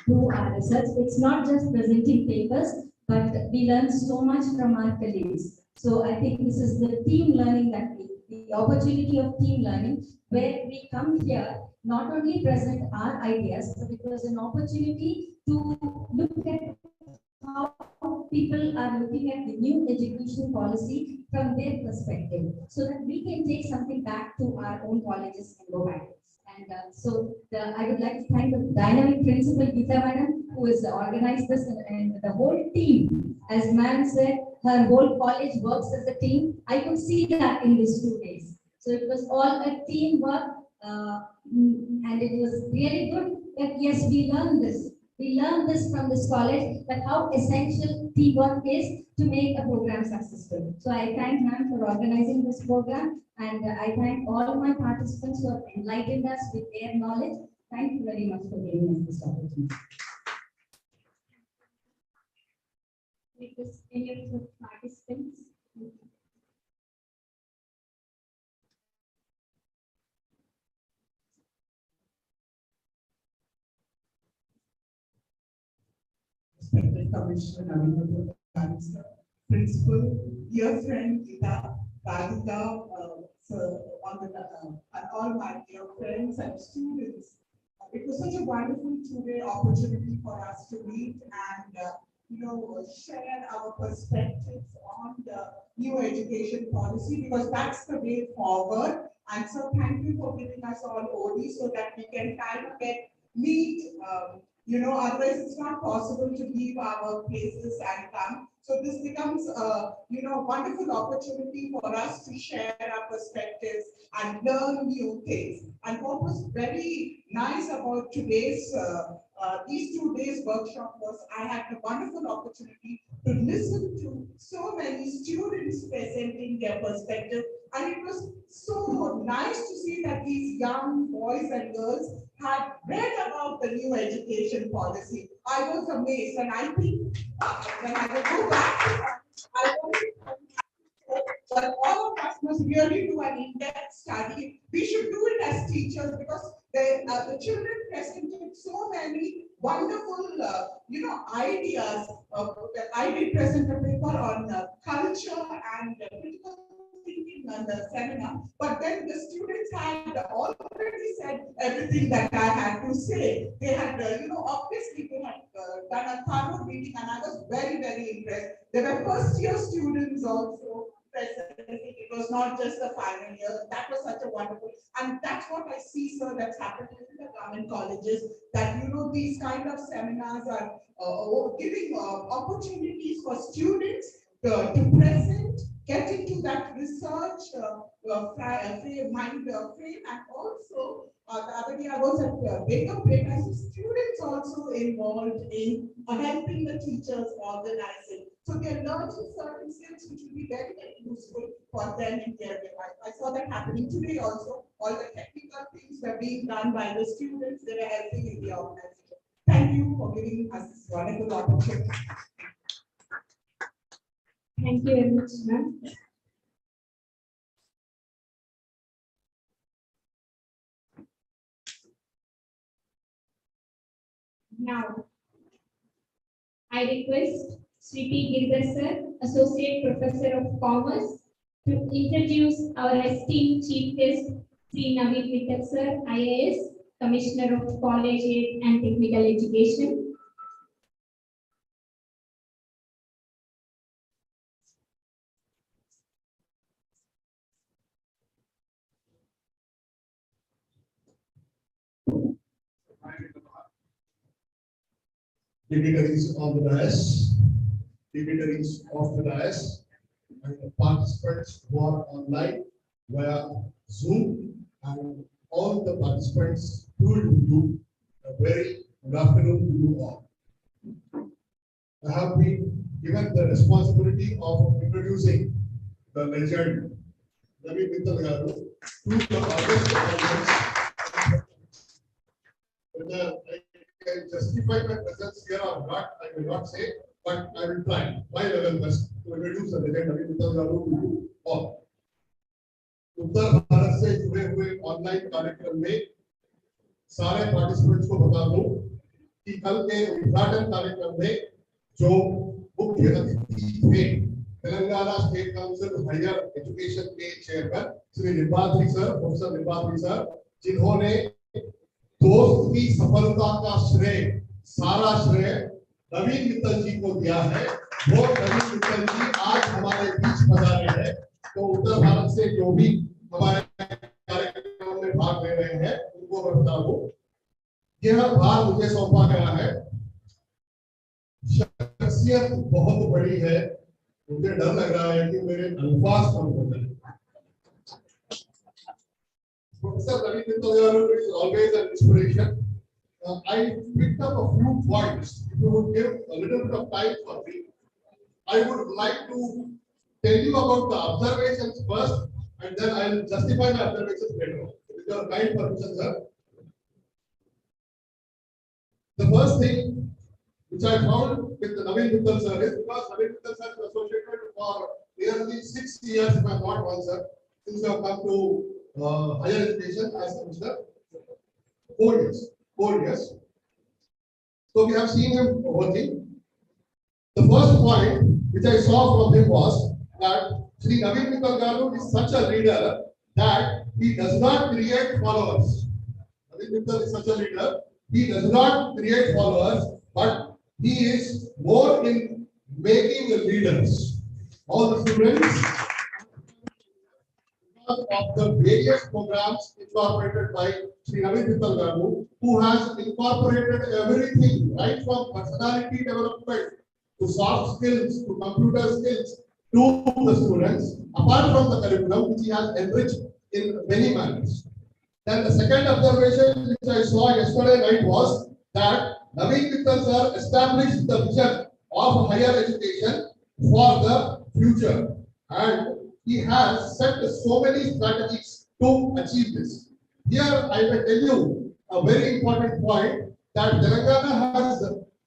do our research. It's not just presenting papers, but we learn so much from our colleagues. So I think this is the team learning that the opportunity of team learning, where we come here, not only present our ideas, but it was an opportunity to look at how people are looking at the new education policy from their perspective, so that we can take something back to our own colleges and go back. And I would like to thank the dynamic principal Geeta Madam, who has organized this, and the whole team. As ma'am said, her whole college works as a team. I could see that in these 2 days. So it was all a teamwork, and it was really good that yes, we learned this. We learned this from this college, that how essential teamwork is to make a program successful. So I thank ma'am for organizing this program, and I thank all my participants who have enlightened us with their knowledge. Thank you very much for giving us this opportunity. Request any of the participants. Respected Commissioner Navinathan Minister, Principal, dear friend Gita, Radhika, and all my dear friends and students. It was such a wonderful two-day opportunity for us to meet and share our perspectives on the new education policy, because that's the way forward. And so thank you for giving us all OD so that we can kind of meet. Otherwise it's not possible to leave our places and come. So this becomes a wonderful opportunity for us to share our perspectives and learn new things. And what was very nice about today's these 2 days workshop was I had the wonderful opportunity to listen to so many students presenting their perspective, and it was so nice to see that these young boys and girls had read about the new education policy. I was amazed, and I think when I will go back, I want to but all of us must really do an in-depth study. We should do it as teachers because the children presented so many wonderful, ideas. I did present a paper on culture and critical thinking on the seminar, but then the students had already said everything that I had to say. They had, obviously they had done a thorough meeting, and I was very, very impressed. There were first year students also present. It was not just the final year. That was such a wonderful, and that's what I see, sir, that's happening in the government colleges, that, these kind of seminars are giving opportunities for students to present, get into that research mind frame, and also the other day I was at Baker Plate. I see students also involved in helping the teachers organizing. So they're learning certain skills which will be very, very useful for them in their life. I saw that happening today also. All the technical things were being done by the students. They were helping in the organization. Thank you for giving us this wonderful opportunity. Thank you very much, ma'am. Now, I request Sri P. Girdhar sir, Associate Professor of Commerce, to introduce our esteemed Chief Guest, Sri Naveen Mittal sir, IAS, Commissioner of Collegiate and Technical Education. Dignitaries on the dais, dignitaries of the dais, and the participants who are online via Zoom, and all the participants who will do a very good afternoon to you all. I have been given the responsibility of introducing the legend, Naveen Mittal garu, to the August audience. Whether I can justify my presence here or not, I will not say, but I will try my level best to introduce the legend Naveen Mittal garu to you all. उत्तर भारत से जुड़े हुए online कार्यक्रम में सारे participants को बता दूं कि कल के उद्घाटन कार्यक्रम में जो मुख्य अतिथि थे Telangana state council higher education के chairman Shri Limbadri sir, professor Limbadri sir, जिन्होंने दोस्त की सफलता का श्रेय, सारा श्रेय नवीन मित्तल जी को दिया है। वो नवीन मित्तल जी आज हमारे बीच पधारे हैं, तो उत्तर भारत से जो भी हमारे कार्यक्रम में भाग ले रहे हैं उनको मैं बता दूं, यह भार मुझे सौंपा गया है। शख्सियत बहुत बड़ी है, मुझे डर लग रहा है कि मेरे अल्फाज कम हो गए। Professor Naveen Mittal garu is always an inspiration. I picked up a few points. If you would give a little bit of time for me, I would like to tell you about the observations first, and then I will justify my observations later. With your kind permission, sir. The first thing which I found with the Naveen Mittal sir is because Naveen Mittal sir is associated for nearly 6 years, if I am not wrong, sir, since we have come to higher education as Commissioner. 4 years. 4 years. So we have seen him working. The first point which I saw from him was that Sri Naveen Mittal garu is such a leader that he does not create followers. Naveen Mittal is such a leader, he does not create followers, but he is more in making leaders. All the students, because of the various programs incorporated by Sri Naveen Mittal garu, who has incorporated everything right from personality development to soft skills to computer skills to the students, apart from the curriculum which he has enriched in many manners. Then the second observation which I saw yesterday night was that Naveen Mittal sir established the vision of higher education for the future, and he has set so many strategies to achieve this. Here I will tell you a very important point, that Telangana has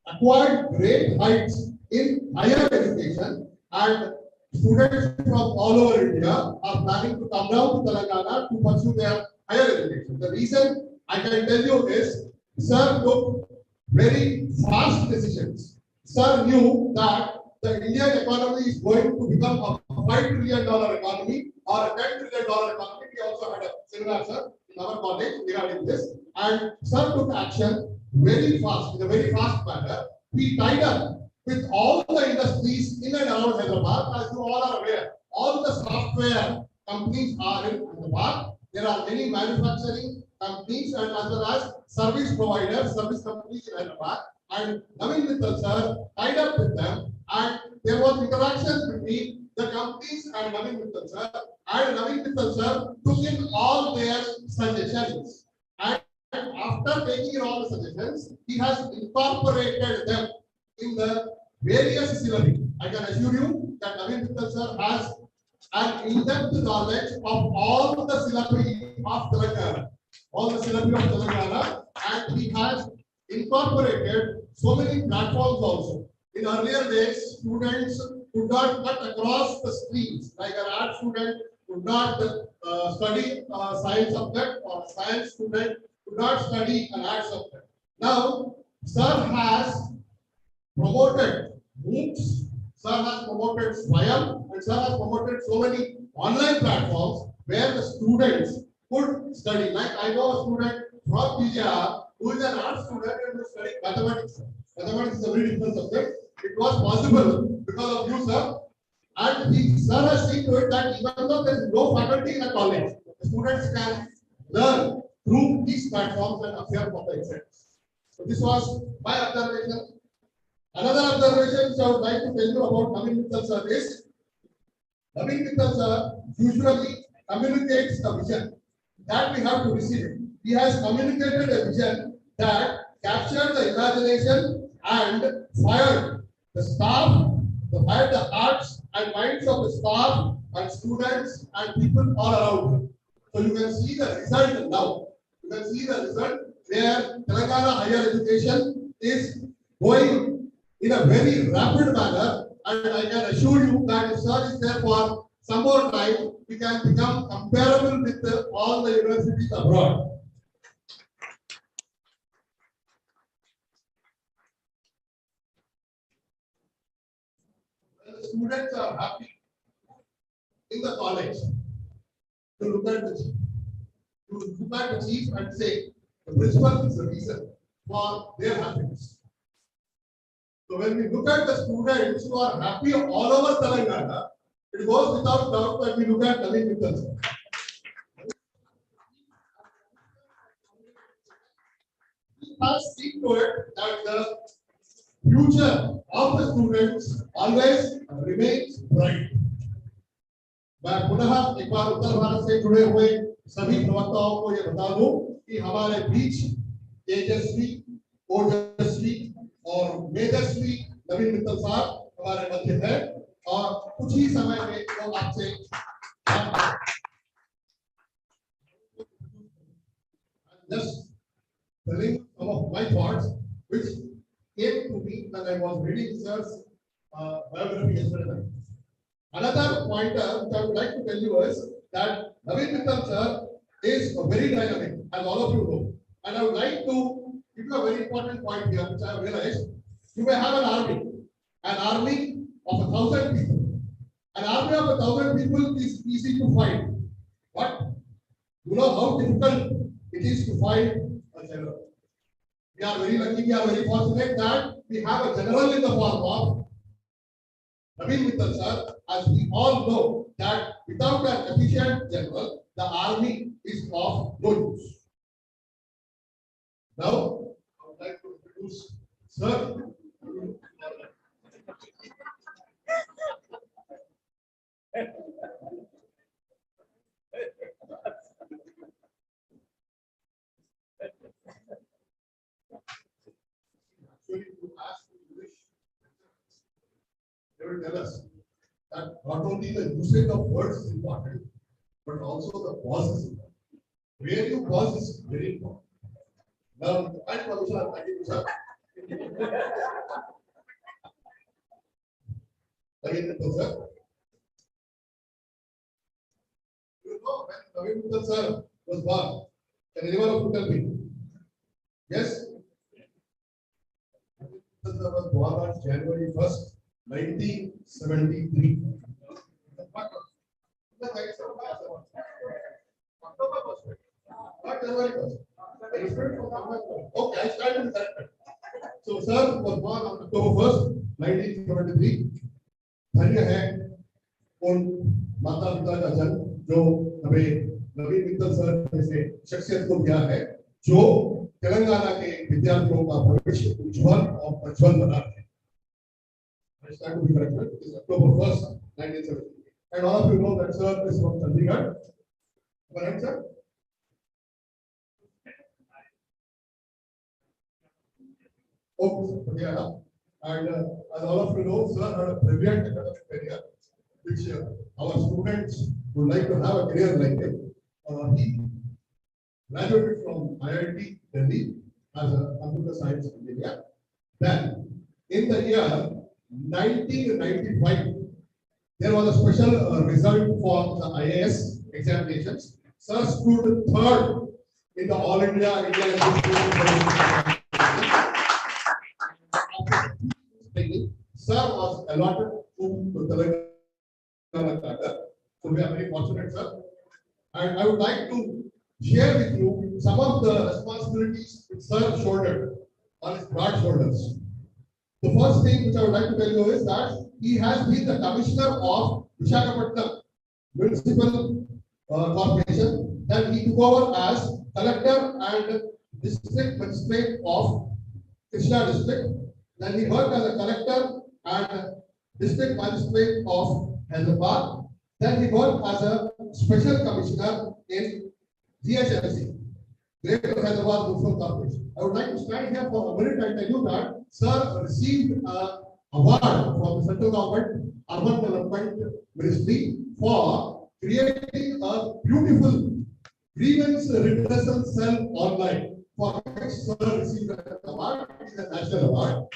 acquired great heights in higher education, and students from all over India are planning to come down to Telangana to pursue their higher education. The reason I can tell you is, sir took very fast decisions. Sir knew that the Indian economy is going to become a $5 trillion economy or a $10 trillion economy. We also had a seminar, sir, in our college regarding this. And sir took action very fast, in a very fast manner. We tied up with all the industries in and around Hyderabad. As you all are aware, all the software companies are in Hyderabad. There are many manufacturing companies and as well as service providers, service companies in Hyderabad. And Naveen Mittal sir tied up with them, and there was interaction between the companies and Naveen Mittal sir. And Naveen Mittal sir took in all their suggestions. And after taking in all the suggestions, he has incorporated them in the various syllabi. I can assure you that Naveen Mittal sir has an in-depth knowledge of all the syllabi of Telangana, and he has incorporated so many platforms also. In earlier days, students could not cut across the streams, like an art student could not study a science subject, or a science student could not study an art subject. Now, sir has promoted MOOCs, sir has promoted Swamy, and sir has promoted so many online platforms where the students could study. Like I know a student from PGR who is an art student and who is studying mathematics. Mathematics is a very different subject. It was possible because of you, sir. And sir has seen to it that even though there is no faculty in the college, the students can learn through these platforms and appear for the exams. So this was my observation. Another observation which I would like to tell you about Naveen Mittal sir is, Naveen Mittal sir usually communicates a vision that we have to receive it. He has communicated a vision that captured the imagination and fired the staff, fired the hearts and minds of the staff and students and people all around him. So you can see the result now. You can see the result where Telangana higher education is going in a very rapid manner, and I can assure you that if sir is there for some more time, we can become comparable with all the universities abroad. The students are happy in the college to look at the chief and say the principal is the reason for their happiness. So when we look at the students who are happy all over Telangana, it goes without doubt that we look at Naveen Mittal sir. We must see to it that the future of the students always remains bright. मैं पुनः एक बार उत्तर भारत से जुड़े हुए सभी प्रवक्ताओं को ये बता दूं कि हमारे बीच तेजस्वी, ओजस्वी और मेजस्वी नवीन मित्तल साहब हमारे मध्य है और कुछ ही समय में वो आपसे just telling some of my thoughts which came to me when I was reading sir's biography yesterday night. Another pointer which I would like to tell you is that Naveen Mittal sir is very dynamic, as all of you know. And I would like to give you a very important point here, which I have realized. You may have an army of 1,000 people. An army of 1,000 people is easy to find. But you know how difficult it is to find a general. We are very lucky, we are very fortunate that we have a general in the form of Naveen Mittal sir, as we all know that without an efficient general, the army is of no use. Now, I would like to introduce sir. They will tell us that not only the usage of words is important, but also the pause is important. Where you pause is very important. Now, I Commissioner, thank you, sir. Sir. Naveen Mittal sir was born? Can anyone of you tell me? Yes? Mittal sir was born on January 1st, 1973. October 1st. Not January 1st. Okay, I started with that. So, sir was born on October 1st, 1973. धन्य है उन माता पिता का जन्म जो हमें नवीन Mittal sir जैसे शख्सियत को दिया है, जो तेलंगाना के विद्यार्थियों का भविष्य उज्जवल और प्रज्वल बनाते हैं. I stand to be corrected. It is October 1st, 1973. And all of you know that sir is from Chandigarh. Correct, sir? Okay, yeah. And as all of you know, sir had a brilliant academic career, which our students would like to have a career like it. He graduated from IIT Delhi as a computer science engineer. Then, in the year 1995, there was a special result for the IAS examinations. Sir stood third in the All India Indian Education. Sir was allotted to Telangana Charter. So we are very fortunate, sir. And I would like to share with you some of the responsibilities which sir shouldered on his broad shoulders. The first thing which I would like to tell you is that he has been the commissioner of Visakhapatnam Municipal Corporation. Then he took over as collector and district magistrate of Krishna district. Then he worked as a collector and district magistrate of Hyderabad. Then he worked as a special commissioner in GHMC, Greater Hyderabad Municipal Corporation. I would like to stand here for a minute and tell you that sir received an award from the central government Urban Development Ministry for creating a beautiful grievance redressal cell online, for which sir received an award. It is a national award.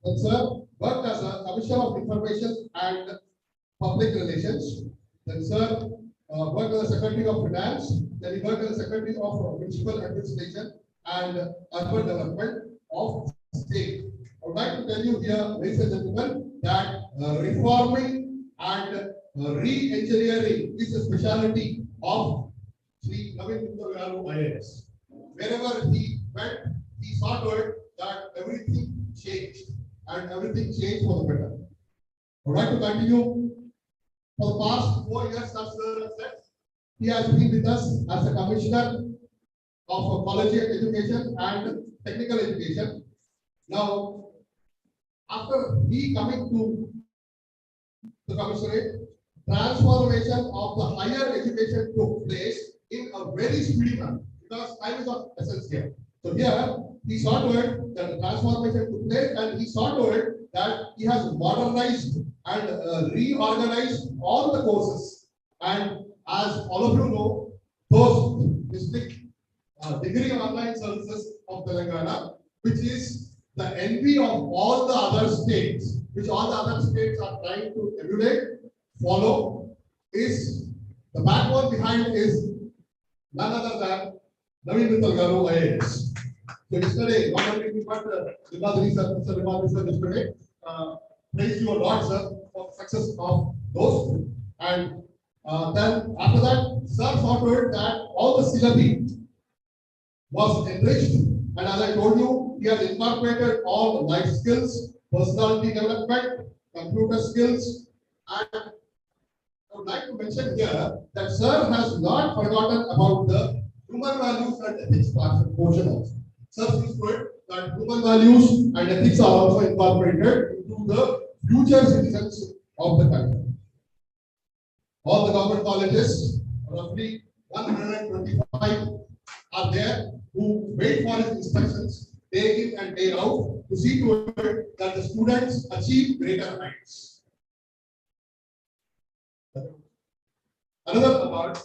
And sir worked as a Commissioner of Information and Public Relations. Then sir worked as a Secretary of Finance. Then he worked as a Secretary of Municipal Administration and Urban Development of State. I would like to tell you here, ladies and gentlemen, that reforming and re-engineering is a specialty of Sri Naveen Mittal IAS. Wherever he went, he saw to it that everything changed, and everything changed for the better. I would like to continue. For the past 4 years, as sir has said, he has been with us as a commissioner of college education and technical education. Now, after he coming to the commissionerate, transformation of the higher education took place in a very speedy manner, because time is of essence here. So here, he saw to it that the transformation took place, and he saw to it that he has modernized and reorganized all the courses. And as all of you know, those district degree online services of Telangana, which is the envy of all the other states, which all the other states are trying to emulate, follow, is the backbone behind is none other than Naveen Mittal Garu IAS. So yesterday, not only we got Rimadri sir, Mr. Rimadri sir yesterday, praise you a lot, sir, for the success of those. And then after that, sir saw to it that all the syllabi was enriched. And as I told you, he has incorporated all the life skills, personality development, computer skills. And I would like to mention here that sir has not forgotten about the human values and ethics portion also. Sir sees to it that human values and ethics are also incorporated into the future citizens of the country. All the government colleges, roughly 125, are there who wait for his instructions day in and day out to see to it that the students achieve greater heights. Another award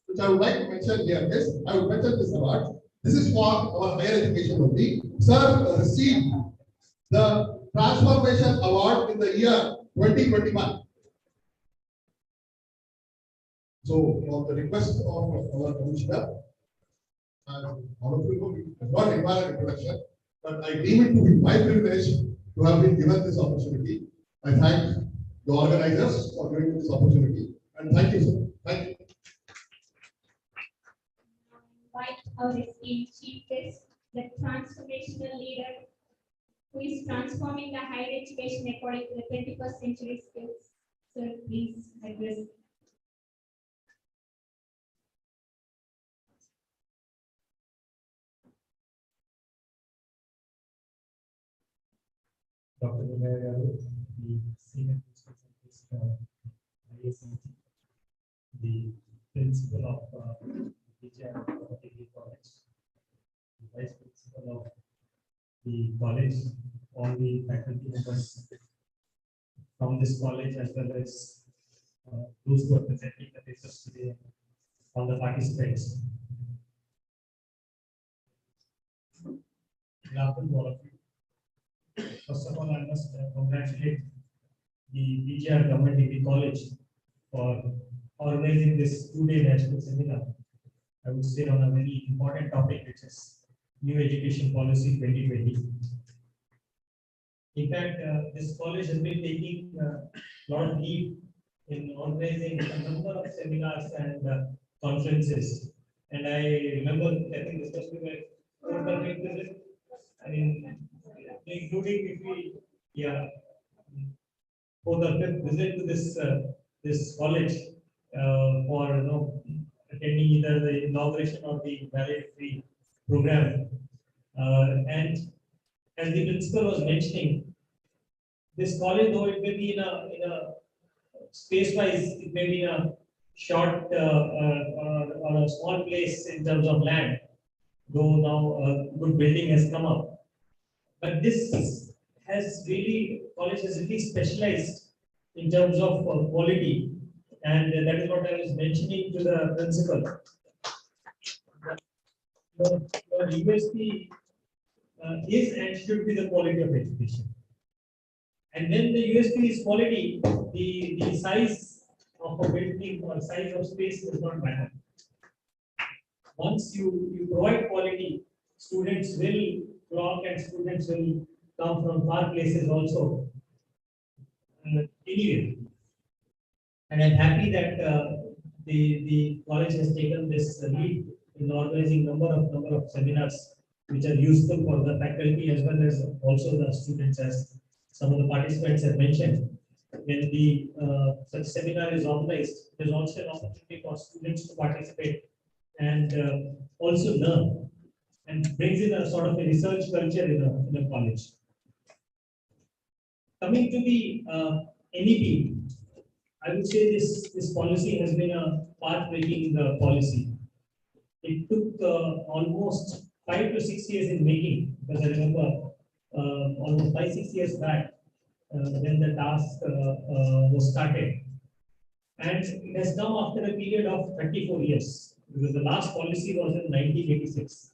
which I would like to mention here is, I will mention this award. This is for our higher education only. Sir received the Transformation Award in the year 2021. So, on the request of our commissioner, all of you know, it does not require an introduction, but I deem it to be my privilege to have been given this opportunity. I thank the organizers for giving me this opportunity, and thank you, sir. Thank you. Invite our esteemed chief guest, the transformational leader who is transforming the higher education according to the 21st century skills. Sir, please address. Dr.D.M, the senior principal of this ISCT, the principal of Dr.D.M College, the vice principal of the college, all the faculty members from this college, as well as those who are presenting the papers today, all the participants. Good afternoon, all of you. First of all, I must congratulate the BGR Government Degree College for organizing this two-day national seminar. I would say on a very important topic, which is New Education Policy 2020. In fact, this college has been taking a lot of lead in organizing a number of seminars and conferences. And I remember, I think this was my fourth visit. I mean, including if we, for the fifth visit to this college for attending either the inauguration or the valedictory program. And as the principal was mentioning, this college, though it may be in a space-wise, it may be in a short or a small place in terms of land, though now a good building has come up. But this has really, college has really specialized in terms of quality, and that is what I was mentioning to the principal. Your USP is and should be the quality of education. And when the USP is quality, the size of a building or size of space does not matter. Once you provide quality, students will flock and students will come from far places also. Anyway, and I'm happy that the college has taken this lead in organizing number of seminars which are useful for the faculty as well as also the students, as some of the participants have mentioned. When the such seminar is organized, there's also an opportunity for students to participate and also learn, and brings in a sort of a research culture in a college. Coming to the NEP, I would say this policy has been a path-breaking policy. It took almost 5 to 6 years in making, because I remember almost 5-6 years back when the task was started. And it has come after a period of 34 years, because the last policy was in 1986.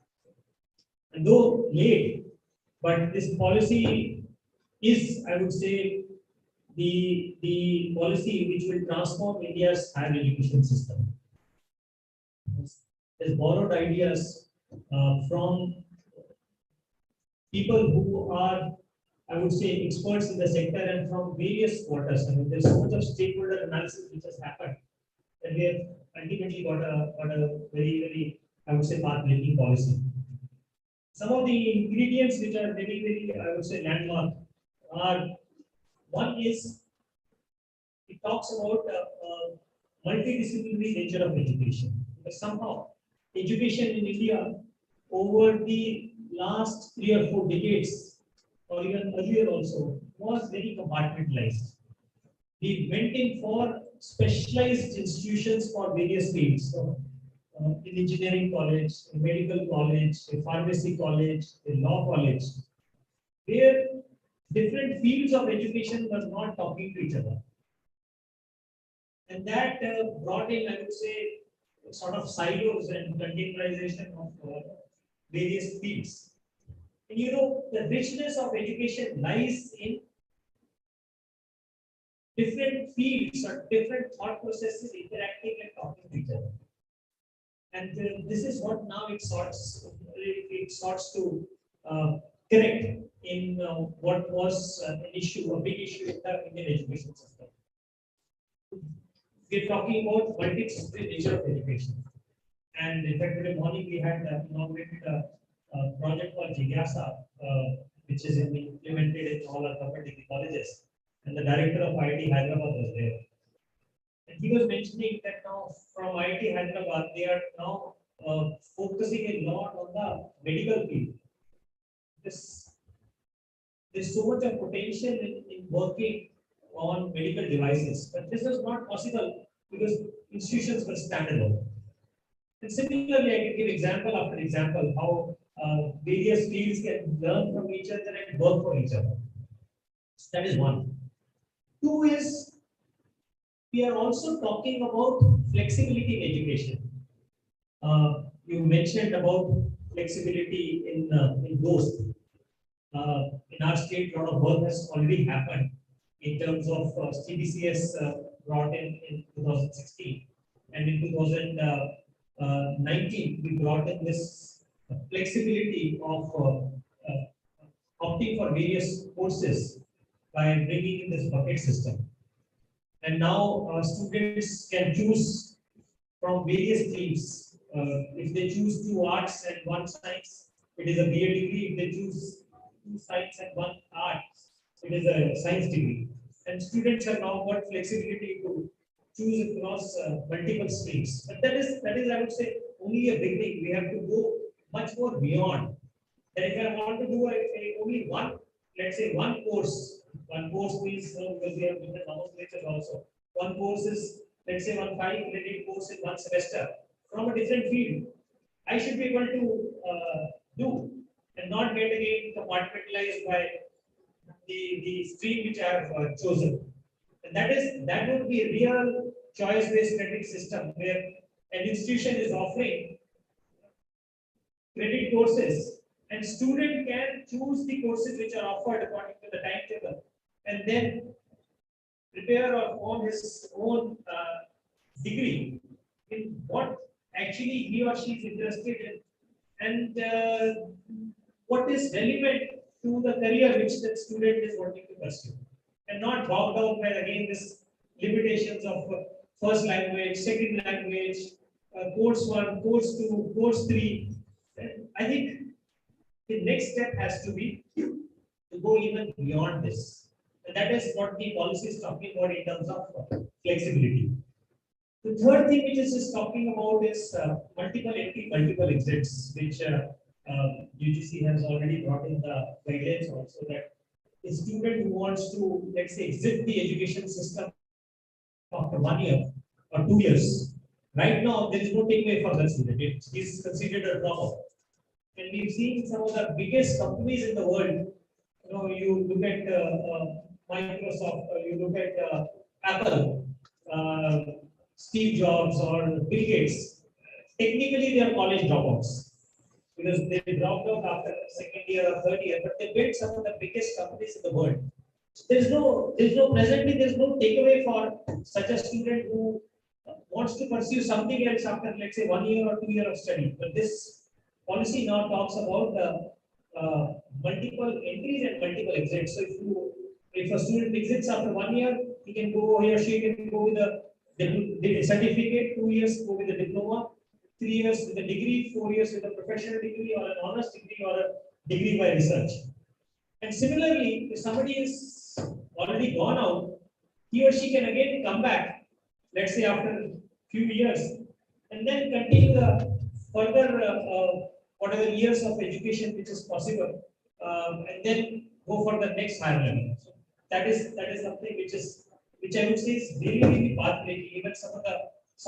And though late, but this policy is, I would say, the policy which will transform India's higher education system. Has borrowed ideas from people who are, I would say, experts in the sector and from various quarters. I mean, there's so much of stakeholder analysis which has happened, and we have ultimately got a very, very, I would say, path-breaking policy. Some of the ingredients which are very, very, I would say, landmark are, one is, it talks about multidisciplinary nature of education. Because somehow, education in India over the last 3 or 4 decades, or even earlier also, was very compartmentalized. We went in for specialized institutions for various fields. So, in engineering college, a medical college, a pharmacy college, a law college, where different fields of education were not talking to each other. And that brought in, I would say, sort of silos and containerization of various fields. And the richness of education lies in different fields or different thought processes interacting and talking to each other. And this is what now it sorts to correct in what was a big issue in the Indian education system. We're talking about multidisciplinary nature of education. And in fact, today morning we had inaugurated a project called Jigyasa, which is implemented in all our government degree colleges. And the director of IIT Hyderabad was there. And he was mentioning that now from IIT Hyderabad, they are now focusing a lot on the medical field. There's so much of potential in working on medical devices, but this was not possible because institutions were standalone. And similarly, I can give example after example how various fields can learn from each other and work for each other. So that is one. Two is we are also talking about flexibility in education. You mentioned about flexibility in those. In our state, a lot of work has already happened in terms of CBCS brought in 2016, and in 2019 we brought in this flexibility of opting for various courses by bringing in this bucket system. And now students can choose from various streams. If they choose 2 arts and 1 science, it is a BA degree. If they choose 2 science and 1 arts, it is a science degree. And students have now got flexibility to choose across multiple streams. But that is, I would say, only a beginning. We have to go much more beyond. And if I want to do only one, let's say one course means because we have different nomenclatures also. One course is, let's say, 1 5-credit course in 1 semester from a different field. I should be able to do and not get again compartmentalized by the stream which I have chosen. And that would be a real choice-based credit system where an institution is offering credit courses and student can choose the courses which are offered according to the timetable and then prepare on his own degree in what actually he or she is interested in and what is relevant to the career which the student is wanting to pursue, and not bogged down by again this limitations of first language, second language, course 1, course 2, course 3. And I think the next step has to be to go even beyond this, and that is what the policy is talking about in terms of flexibility. The third thing which is talking about is multiple entry, multiple exits, which UGC has already brought in the guidelines also that a student who wants to, let's say, exit the education system after 1 year or 2 years, right now there is no takeaway for that student. It is considered a dropout. And we've seen some of the biggest companies in the world. You look at Microsoft, or you look at Apple, Steve Jobs, or Bill Gates. Technically, they are college dropouts because they dropped out after second year or third year, but they built some of the biggest companies in the world. So there's no takeaway for such a student who wants to pursue something else after, let's say, 1 year or 2 years of study. But this policy now talks about multiple entries and multiple exits. So if a student exits after 1 year, he or she can go with the certificate, 2 years go with the diploma, 3 years with a degree, 4 years with a professional degree or an honors degree or a degree by research. And similarly, if somebody is already gone out, he or she can again come back, let's say after a few years, and then continue the further whatever years of education which is possible, and then go for the next higher level. So that is something which I would say is really pathbreaking. Even some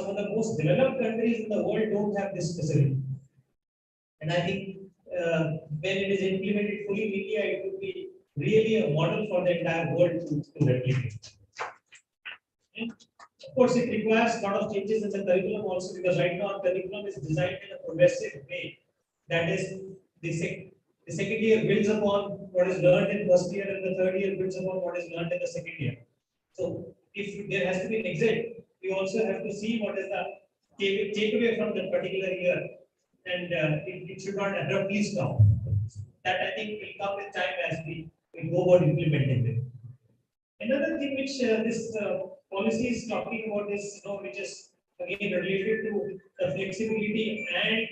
of the most developed countries in the world don't have this facility. And I think when it is implemented fully in India, it would be really a model for the entire world to replicate. And of course, it requires a lot of changes in the curriculum also, because right now our curriculum is designed in a progressive way. That is, the second year builds upon what is learned in first year, and the third year builds upon what is learned in the second year. So if there has to be an exit, we also have to see what is the takeaway from that particular year, and it should not abruptly stop. That I think will come with time as we go about implementing it. Another thing which this policy is talking about is, which is again related to the flexibility and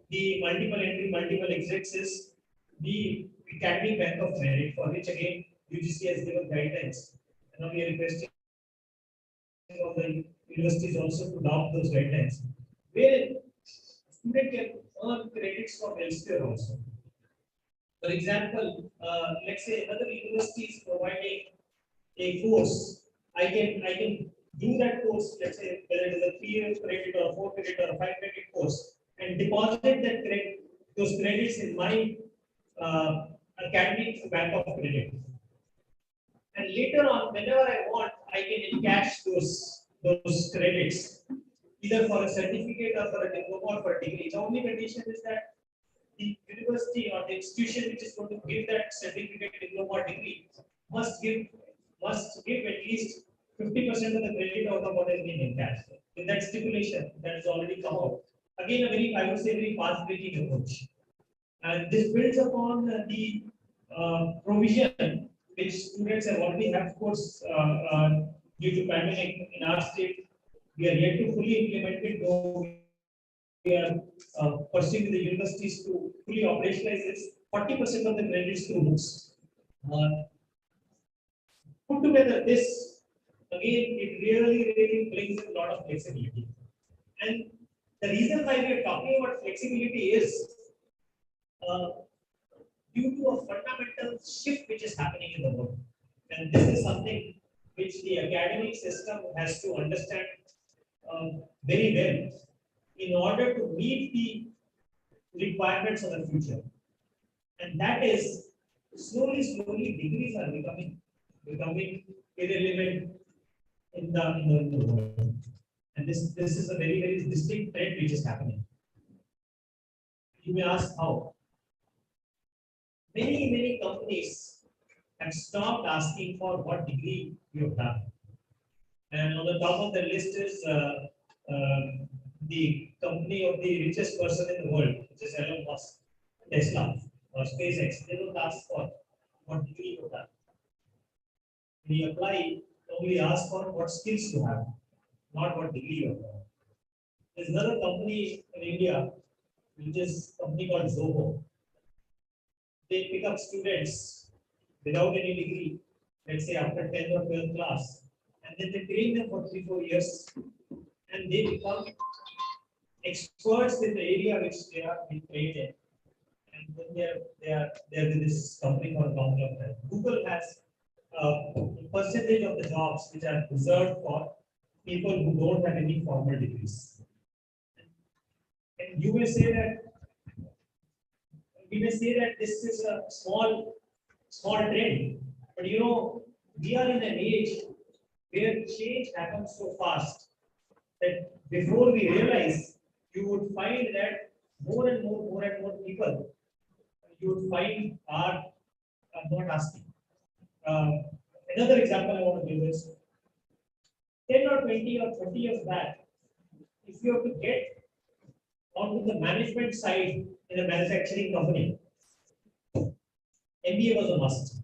the multiple entry, multiple exits is the academic bank of credit, for which again UGC has given guidelines. And now we are requesting of the universities also to adopt those guidelines, where student can earn credits from elsewhere also. For example, let's say another university is providing a course. I can do that course, let's say whether it is a 3-year credit or a 4 credit or a 5 credit course, and deposit that credit, those credits in my academic bank of credit. And later on, whenever I want, I can encash those credits, either for a certificate or for a diploma or for a degree. The only condition is that the university or the institution which is going to give that certificate, diploma, or degree must give at least 50% of the credit out of what has been encashed. With that stipulation that has already come out. Again, I would say, very path-breaking approach. And this builds upon the provision which students have already have, of course, due to pandemic in our state. We are yet to fully implement it, though we are pursuing the universities to fully operationalize this. 40% of the credits through books. Put together this, again, it really brings a lot of flexibility. And the reason why we are talking about flexibility is due to a fundamental shift which is happening in the world. And this is something which the academic system has to understand very well in order to meet the requirements of the future. And that is, slowly, degrees are becoming irrelevant in the world. And this is a very distinct trend which is happening. You may ask how. Many companies have stopped asking for what degree you have done. And on the top of the list is the company of the richest person in the world, which is Elon Musk, Tesla, or SpaceX. They don't ask for what degree you have done. When you apply, only ask for what skills you have, not what degree you have done. There's another company in India, which is a company called Zoho. They pick up students without any degree, let's say after 10th or 12th class, and then they train them for 3-4 years, and they become experts in the area which they are being trained in. And then they are with this company called Google. Google has a percentage of the jobs which are reserved for people who don't have any formal degrees. And you may say that we may say that this is a small trend, but we are in an age where change happens so fast that before we realize, you would find that more and more people you would find are not asking. Another example I want to give is 10 or 20 or 30 years back, if you have to get onto the management side in a manufacturing company, MBA was a must.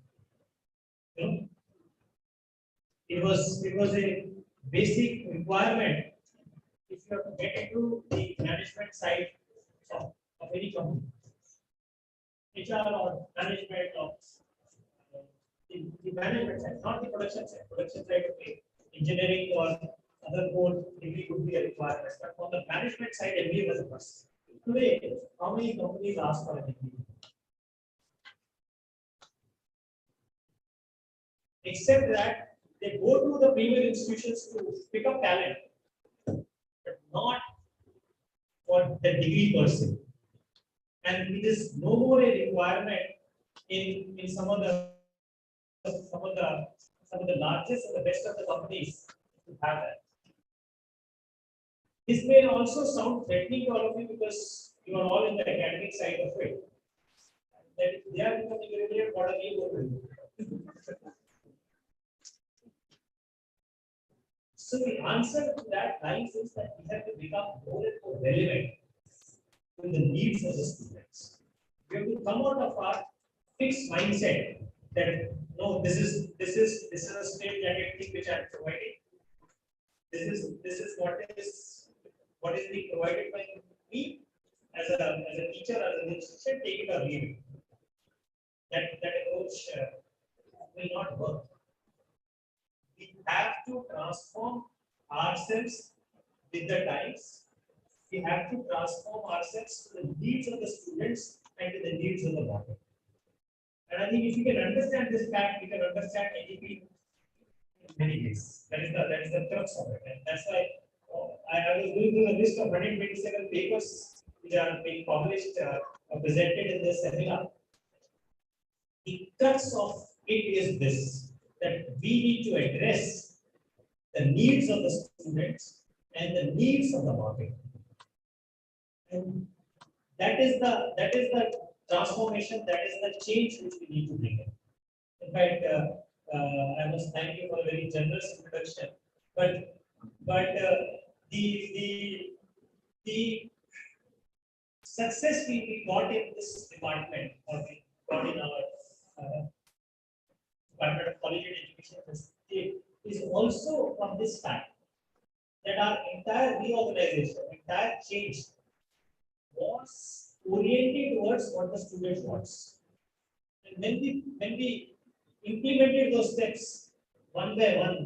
It was a basic requirement if you have to get into the management side of any company, HR or management of the management side, not the production side. Production side, okay, engineering or other core degree would be a requirement, but on the management side, MBA was a must. Today, how many companies ask for a degree? Except that they go to the premier institutions to pick up talent, but not for the degree per se. And it is no more a requirement in some of the largest and the best of the companies to have that. This may also sound threatening to all of you because you are all in the academic side of it. That if they are becoming irrelevant, what are we going to do? So the answer to that lies is that we have to become more and more relevant to the needs of the students. We have to come out of our fixed mindset that no, this is a straight jacket thing which I am providing. This is what is being provided by me as a teacher, as an institution, take it or leave it. That approach will not work. We have to transform ourselves with the times. We have to transform ourselves to the needs of the students and to the needs of the market. And I think if you can understand this fact, you can understand NEP in many ways. That is the crux of it. And that's why I was going through a list of 127 papers which are being published or presented in this seminar. The crux of it is this, that we need to address the needs of the students and the needs of the market. And that is the transformation, that is the change which we need to bring in. In fact, I must thank you for a very generous introduction. But the success we got in this department, or we got in our Department of Collegiate Education is also from this fact that our entire reorganization, entire change was oriented towards what the student wants. And when we implemented those steps one by one,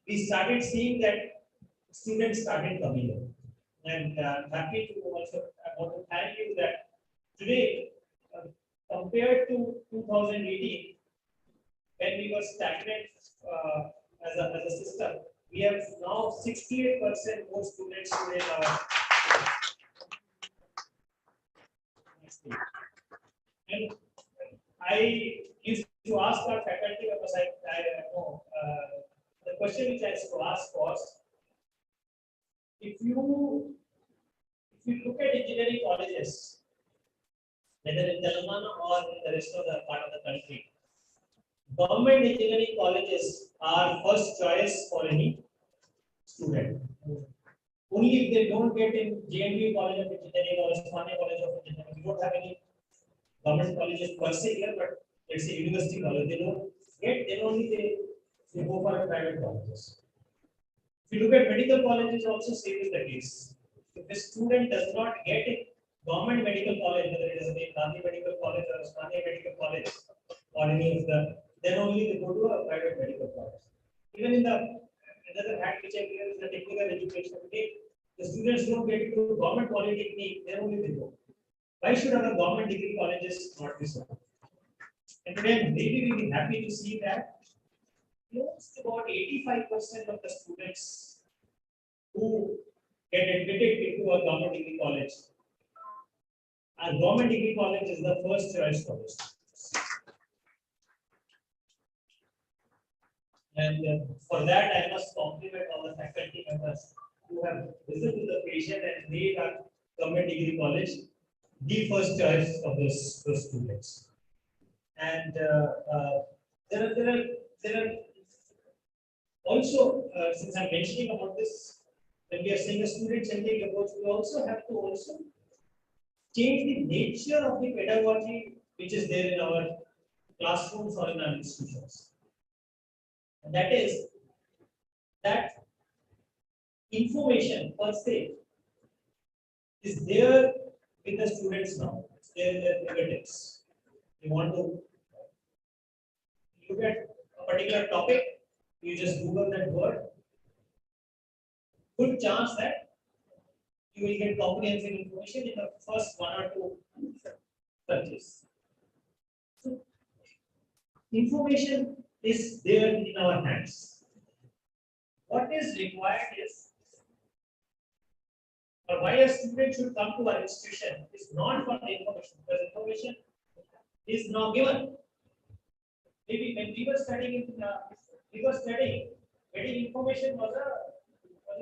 we started seeing that students started coming in. And I'm happy to also, I want to thank you that today, compared to 2018, when we were stagnant as a system, we have now 68% more students today in our. And I used to ask our faculty members, I know the question which I used to ask was, if you look at engineering colleges, whether in Telangana or in the rest of the part of the country, government engineering colleges are first choice for any student. Only if they don't get in JNU College of Engineering or Swamy College of Engineering, we don't have any government colleges per se here, but let's say university college, they don't get, then only they go for private colleges. If you look at medical colleges, also same is the case. If a student does not get a government medical college, whether it is a Gandhi Medical College or a Swamy Medical College, or any of the, then only they go to a private medical college. Even in the another hand which I clear is the technical education. Okay, the students don't get into government polytechnic, then only they go. Why should our government degree colleges not be so? And today I'm really, really happy to see that close to about 85% of the students who get admitted into a government degree college, our government degree college is the first choice for us. And for that, I must compliment all the faculty members who have listened to the patient and made our government degree college the first choice of those students. And there are also, since I'm mentioning about this, when we are saying a student-centric approach, we also have to change the nature of the pedagogy which is there in our classrooms or in our institutions. And that is that information per se is there with the students now. It's there in their fingertips. You want to look at a particular topic, you just Google that word. Good chance that you will get comprehensive information in the first 1 or 2 searches. So, information is there in our hands. What is required is, or why a student should come to our institution is not for the information, because information is now given. Maybe when we were studying, getting information was a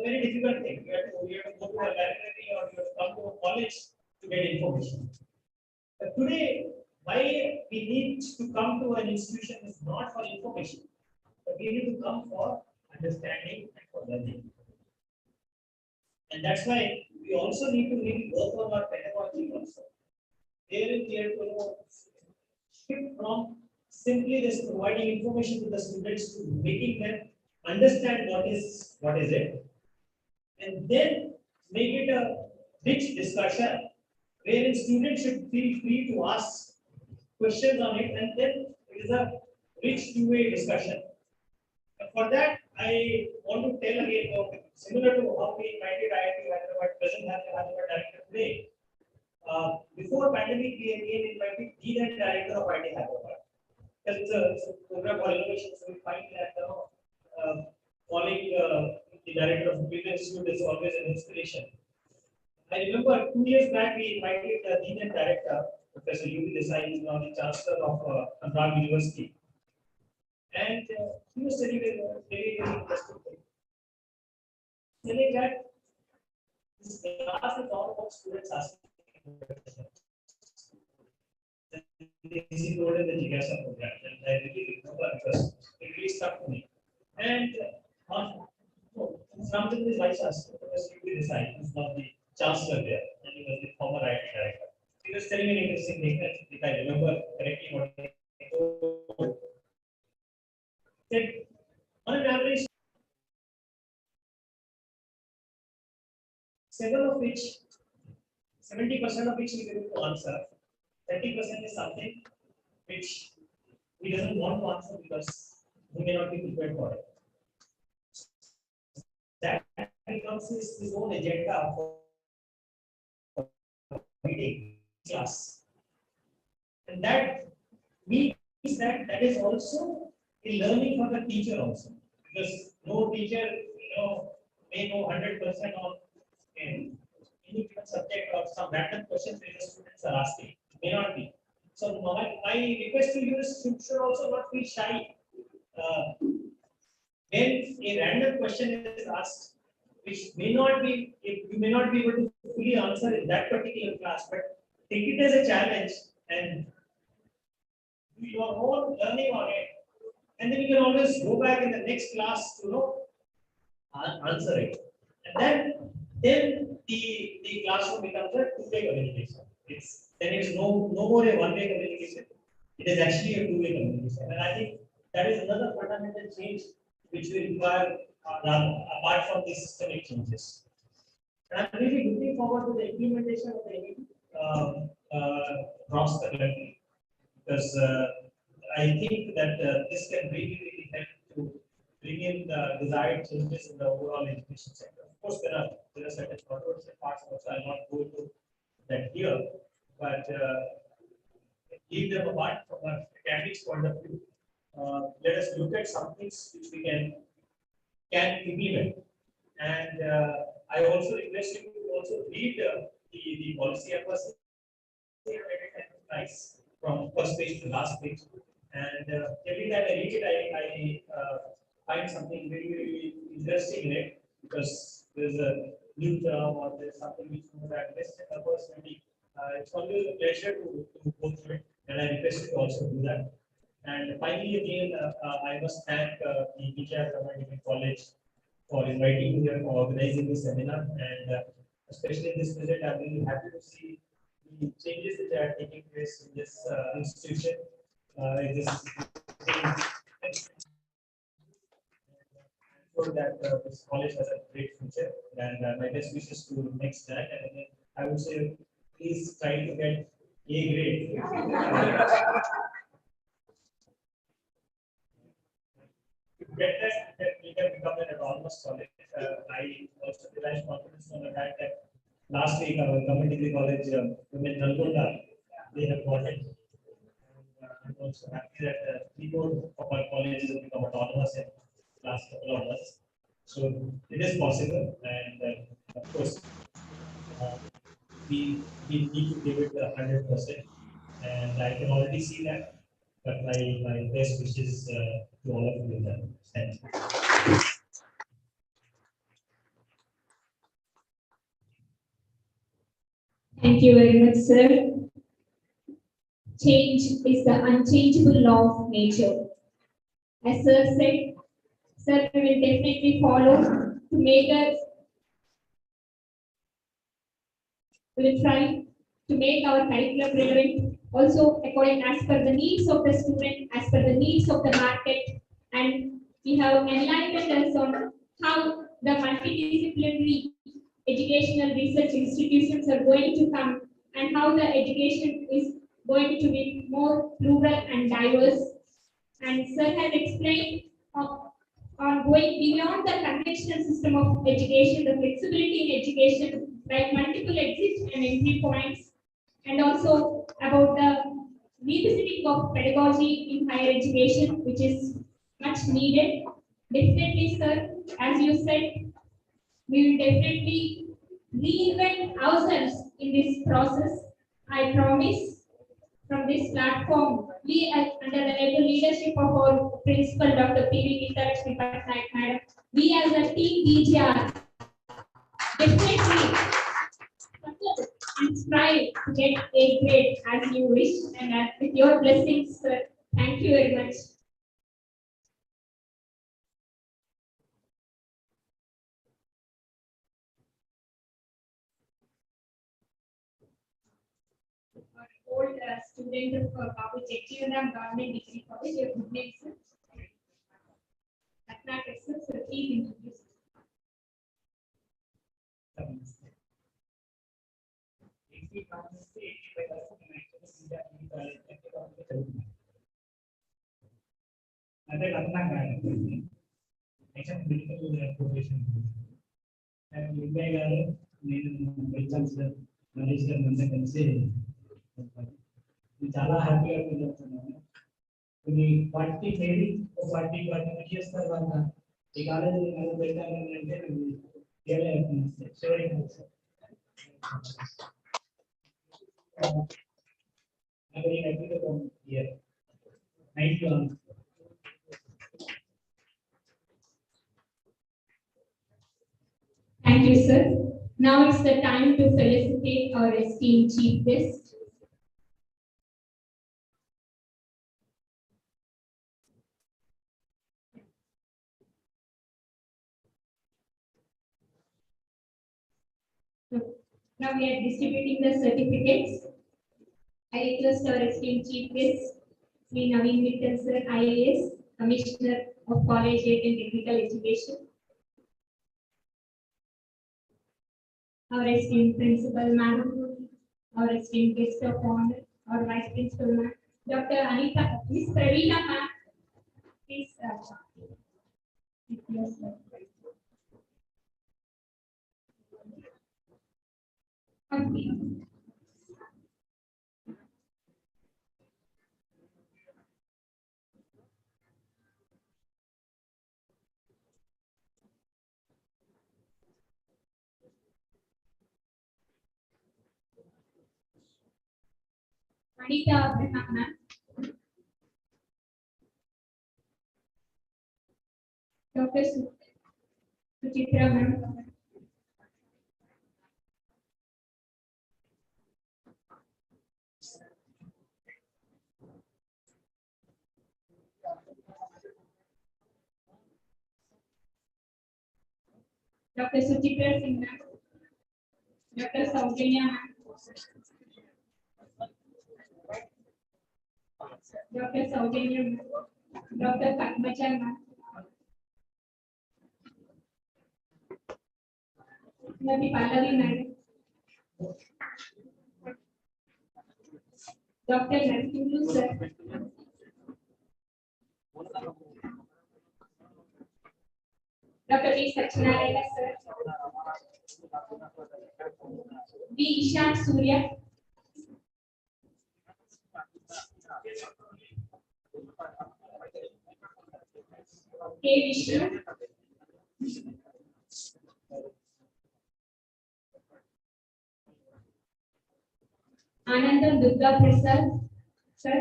very difficult thing. You have to go to a library or you have to come to a college to get information. But today, why we need to come to an institution is not for information, but we need to come for understanding and for learning. And that's why we also need to really work on our pedagogy also. There is here to shift from simply just providing information to the students to making them understand what is it, and then make it a rich discussion wherein students should feel free to ask questions on it, and then it is a rich two-way discussion. And for that, I want to tell again, similar to how we invited IIT Hyderabad, present Hyderabad director today. Before pandemic, we again invited the then director of IIT Hyderabad. Because it's a program for innovation, so we find that calling the director of the previous institute is always an inspiration. I remember 2 years back, we invited the then director, Professor U.P. Desai, who is now the chancellor of Punjab University. And he was telling a very, very interesting thing. Telling that this class is all about students asking questions. This is told in the Jigasa program, and I really remember because it really stuck to me. And Ramchandra is vice chancellor, Professor U.P. Desai, who is now the chancellor there, and he was the former IIT director. He was telling an interesting thing, if I remember correctly what he told. Said, on an average, 70% of which we will to answer, 30% is something which he doesn't want to answer because he may not be prepared for it. That becomes his own agenda for reading class. And that means that is also a learning for the teacher also. Because no teacher, may know 100% on any given subject or some random questions which the students are asking. May not be. So my request to you is you should also not feel shy. When a random question is asked, which may not be, you may not be able to fully answer in that particular class, but take it as a challenge and do your own learning on it. And then you can always go back in the next class to answer it. And then the classroom becomes a two-way communication. It's no more a one-way communication. It is actually a two-way communication. And I think that is another fundamental change which will require apart from the systemic changes. And I'm really looking forward to the implementation of the across the country, because I think that this can really help to bring in the desired changes in the overall education sector. Of course, there are certain controversial parts also. I'll not go into that here, but leave them apart from an academics point of view. Let us look at some things which we can implement. And I also request you to also read the policy efforts nice from first page to last page. And every time I read it, I find something really interesting in it, because there's a new term or there's something which I missed personally. It's always a pleasure to go through it, and I request you to also do that. And finally, again, I must thank the Teacher College for inviting me here, for organizing this seminar, and especially in this visit, I'm really happy to see the changes that are taking place in this institution. I'm sure that this college has a great future, and my best wishes to next that. And then I would say, please try to get A grade. Get that we can become an autonomous college. I also realized confidence on the fact that last week our community college in Nalgonda, they have got it. I'm also happy that 3/4 of our colleges have become autonomous in the last couple of months. So it is possible, and of course, we need to give it 100%, and I can already see that. But my best wishes to all of you. Thank you. Thank you very much, sir. Change is the unchangeable law of nature. As sir said, Sir, we will definitely follow to make us, we will try to make our curriculum relevant, also according as per the needs of the student, as per the needs of the market, and we have enlightened us on how the multidisciplinary educational research institutions are going to come and how the education is going to be more plural and diverse. And sir has explained on going beyond the conventional system of education, the flexibility in education, like multiple exit and entry points, and also about the revisiting of pedagogy in higher education, which is much needed. Definitely, sir, as you said, we will definitely reinvent ourselves in this process. I promise from this platform, we under the able leadership of our principal, Dr. P.V. Gita Patnaik, madam, we as a team DGR definitely and strive to get a grade as you wish and with your blessings, sir. Thank you very much. Old student of Babu Chettiyaram Government Degree College, your good name, sir. Patnaik, sir, so please introduce. అదే Ratnakar next medical profession and Vijay గారు నేను welcome sir Manish గారు అంతా కలిసి చాలా హ్యాపీగా feel అవుతున్నాను. ఇది 40 మేబీ 40 ఇయర్స్ తర్వాత ఈ కాలేజీ మనం పెట్టాలని అంటే రియల్ అవుతుంది చివరి sir. I'm very happy to come here. Thank you all. Thank you, sir. Now it's the time to felicitate our esteemed chief guest. Now we are distributing the certificates. I request our esteemed chief guest, Sri Naveen Mittal, sir, IAS, Commissioner of College Aid and Technical Education. Our esteemed principal, ma'am, our esteemed guest of honor, our vice principal, ma'am, Dr. Anita, Miss Praveena, ma'am, please. Yes, sir. Okay. Anita Abraham, ma'am. Dr. Suchitra, ma'am. Dr. Suchitra Singh, ma'am. Dr. Saujanya, ma'am. Dr. Saujanya, ma'am. Dr. Padmaja, ma'am. Maybe Pallavi, madam. Dr. Narsimlu, sir. Dr. V. Satyanarayana, sir. V. Ishan Surya. K. Vishnu. Anandam Durga Prasad, sir.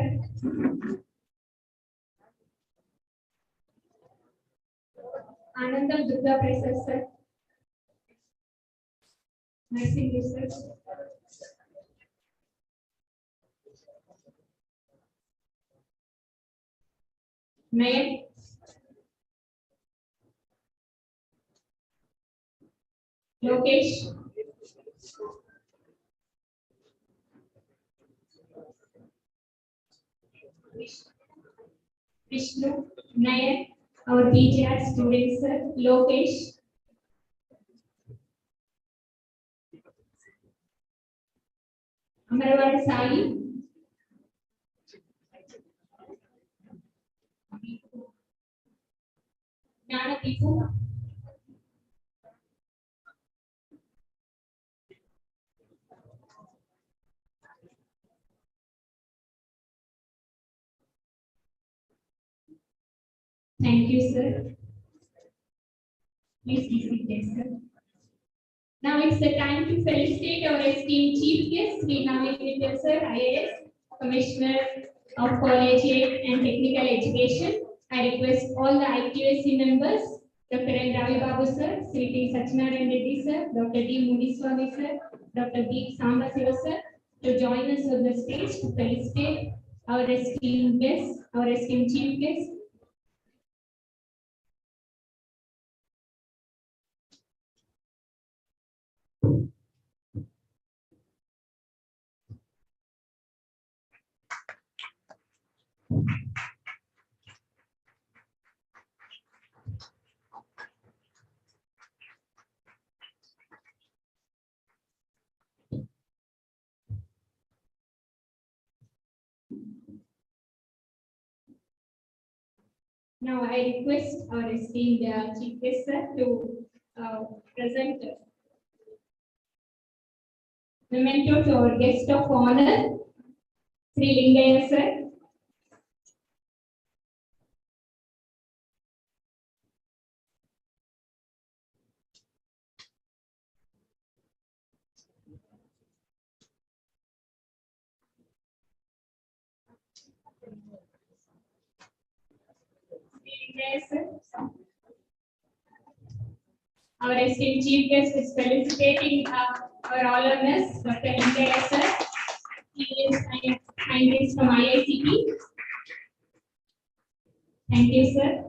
Anandam Durga Prasad, sir. Nursing, sir. Nayan. Lokesh, Vishnu, Nayan, our PGR students, sir, Lokesh, Amaravadi Sai, Jnana Tipu, thank you, sir. Please be seated, sir. Now it's the time to felicitate our esteemed chief guest, Sri Naveen sir, IAS, Commissioner of Collegiate and Technical Education. I request all the IQAC members, Dr. N. Ravi Babu sir, Sri T. Satyanarayan Reddy sir, Dr. D. Swamy sir, Dr. B. Sambasiva sir, to join us on the stage to felicitate our esteemed guests, our esteemed chief guest. Now I request our esteemed chief guest sir to present memento to our guest of honor, Sri Lingaya sir. Yes, sir. Our esteemed chief guest is felicitating our alumnus, Dr. Lingaya sir. He is scientist from IICT. Thank you, sir.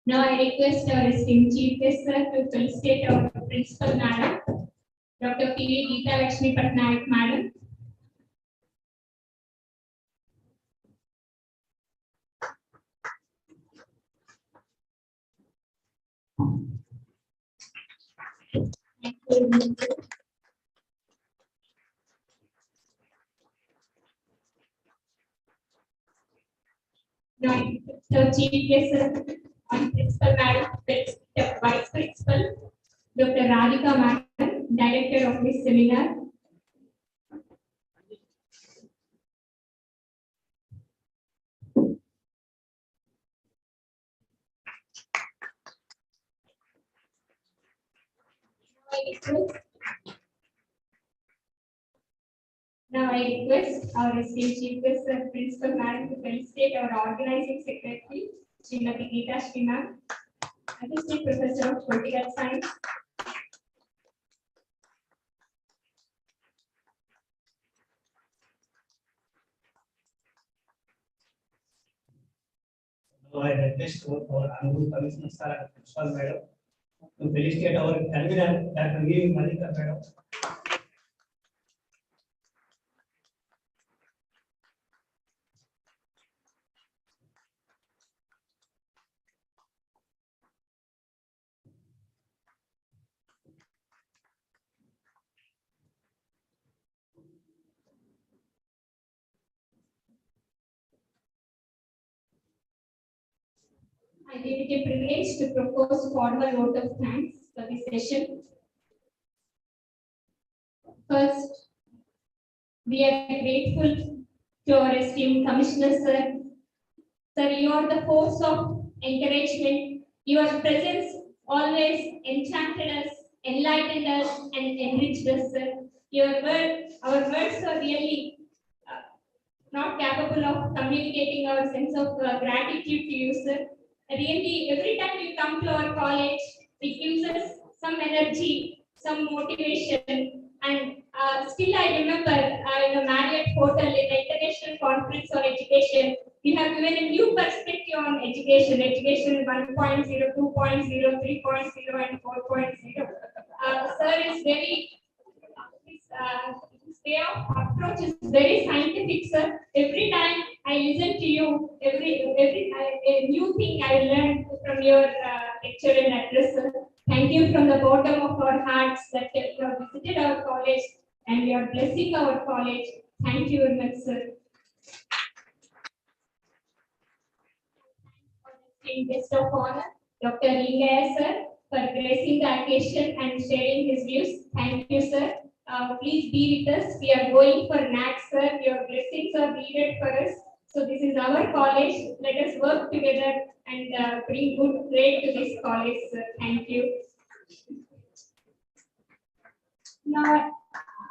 Now I request our esteemed chief guest sir to felicitate our principal madam, Dr. P. Geeta Lakshmi Patnaik madam. Thank you. Now, the chief guest sir, principal madam, vice principal, Dr. Radhika madam, director of this seminar. Now I request our esteemed chief guest, principal madam, to felicitate our organizing secretary, Srimati Geeta Sriman, assistant professor of political science. Now I request our honorable commissioner sir, principal madam, to felicitate our convener, Dr. V. Malika madam. I deem it a privilege to propose formal vote of thanks for this session. First, we are grateful to our esteemed commissioner, sir. Sir, you are the force of encouragement. Your presence always enchanted us, enlightened us, and enriched us, sir. Our words are really not capable of communicating our sense of gratitude to you, sir. Really, every time you come to our college, it gives us some energy, some motivation, and still I remember in a Marriott Hotel in the International Conference on Education, you have given a new perspective on education 1.0, 2.0, 3.0, and 4.0. Sir is very, his way of approach is very scientific, sir. Every time I listen to you, a new thing I learned from your lecture and address, sir. Thank you from the bottom of our hearts that you have visited our college and you are blessing our college. Thank you very much, sir. Guest of honor, Dr. Lingaya, sir, for gracing the occasion and sharing his views. Thank you, sir. Please be with us. We are going for NAC, sir. Your blessings are needed for us. So this is our college. Let us work together and bring good grade to this college, sir. Thank you. Now,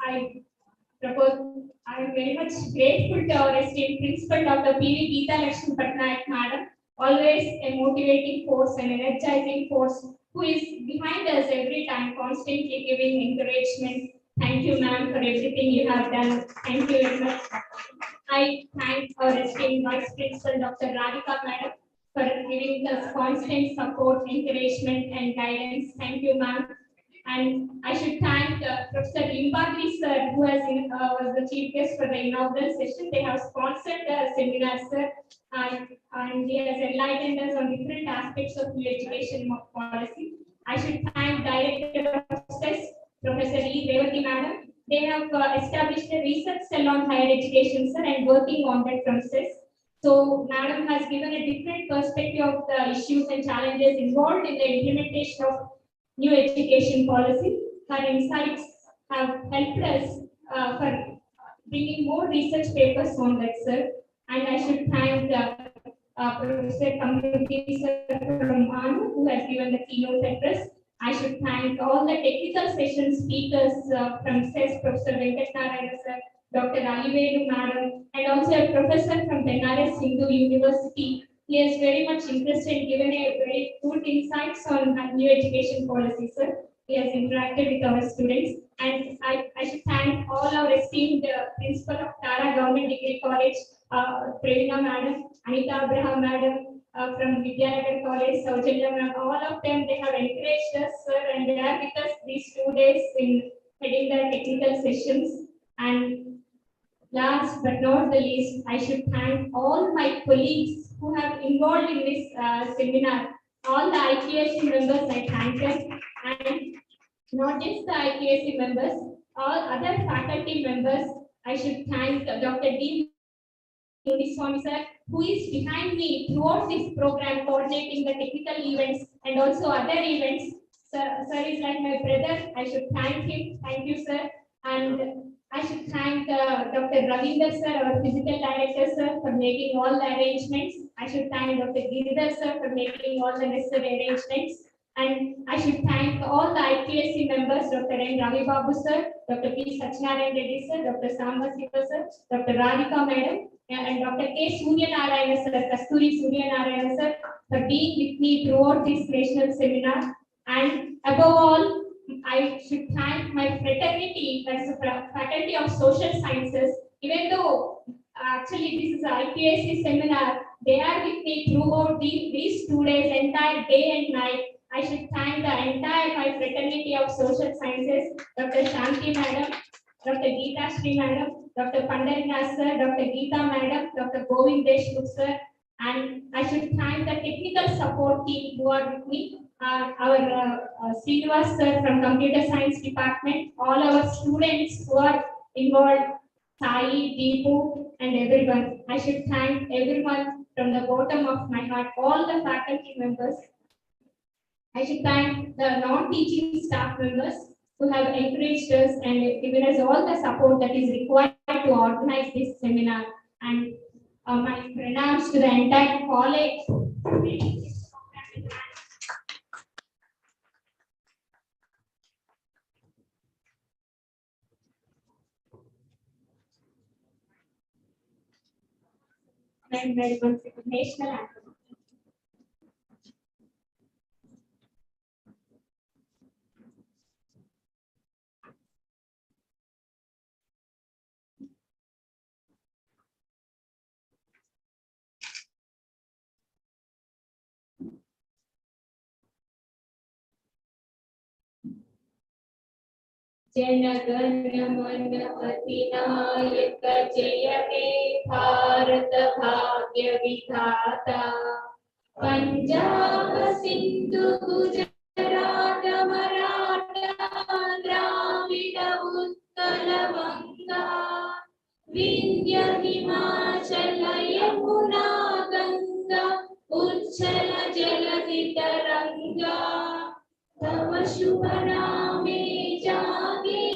I propose, I am very much grateful to our esteemed principal, Dr. P.V. Geeta Lakshmi Patnaik, madam, always a motivating force and energizing force who is behind us every time, constantly giving encouragement. Thank you, ma'am, for everything you have done. Thank you very much. I thank our esteemed Vice Principal, Dr. Radhika, madam, for giving us constant support, encouragement, and guidance. Thank you, ma'am. And I should thank Professor Limbagri, sir, who was the chief guest for the inaugural session. They have sponsored the seminar, sir, and he has enlightened us on different aspects of new education policy. I should thank Director of STES, Professor E. Revati, madam. They have established a research cell on higher education, sir, and working on that from STES. So, madam has given a different perspective of the issues and challenges involved in the implementation of new education policy. Her insights have helped us for bringing more research papers on that, sir. And I should thank Professor Kamruddin sir from ANU, who has given the keynote address. I should thank all the technical session speakers from SES, Professor Venkat Narayana sir, Dr. Alivelu madam, and also a professor from Benares Hindu University. He is very much interested and given a very good insights on new education policy, sir. He has interacted with our students. And I should thank all our esteemed principal of Tara Government Degree College, Prerna madam, Anita Abraham madam, from Vidyanagar College, Saujanya madam, all of them, they have encouraged us, sir, and they are with us these 2 days in heading the technical sessions. And last but not the least, I should thank all my colleagues who have involved in this seminar. All the IPSC members, I thank them. And not just the IPSC members, all other faculty members, I should thank Dr.D.M, Swamy sir, who is behind me throughout this program, coordinating the technical events and also other events. Sir is like my brother. I should thank him. Thank you, sir. And I should thank Dr. Ravinder sir, our physical director, sir, for making all the arrangements. I should thank Dr. Giridhar sir for making all the necessary arrangements. And I should thank all the IPSC members, Dr. N. Ravi Babu sir, Dr. P. Satyanarayan Reddy sir, Dr. Samba Siva sir, Dr. Radhika madam, and Dr. K. Surya Narayana sir, Kasturi Surya Narayana sir, for being with me throughout this national seminar. And above all, I should thank my fraternity, that's the Faculty of Social Sciences. Even though actually this is an IPSC seminar, they are with me throughout these 2 days, entire day and night. I should thank the entire my fraternity of Social Sciences, Dr. Shanti madam, Dr. Geeta Shri madam, Dr. Pandarinath sir, Dr. Geeta madam, Dr. Govind Deshmukh sir, and I should thank the technical support team who are with me. Our Srinivas sir from Computer Science Department, all our students who are involved, Sai, Deepu, and everyone. I should thank everyone from the bottom of my heart, all the faculty members. I should thank the non-teaching staff members who have encouraged us and given us all the support that is required to organize this seminar. And my pronouns to the entire college. And very much national anthem. जनगण मन अधिनायक जय हे भारत भाग्य विधाता पंजाब सिंधु गुजरात मराठा द्राविड उत्कल बंगा विंध्य हिमाचल यमुना गंगा उच्छल जलधि तरंगा तव शुभ नामे जागे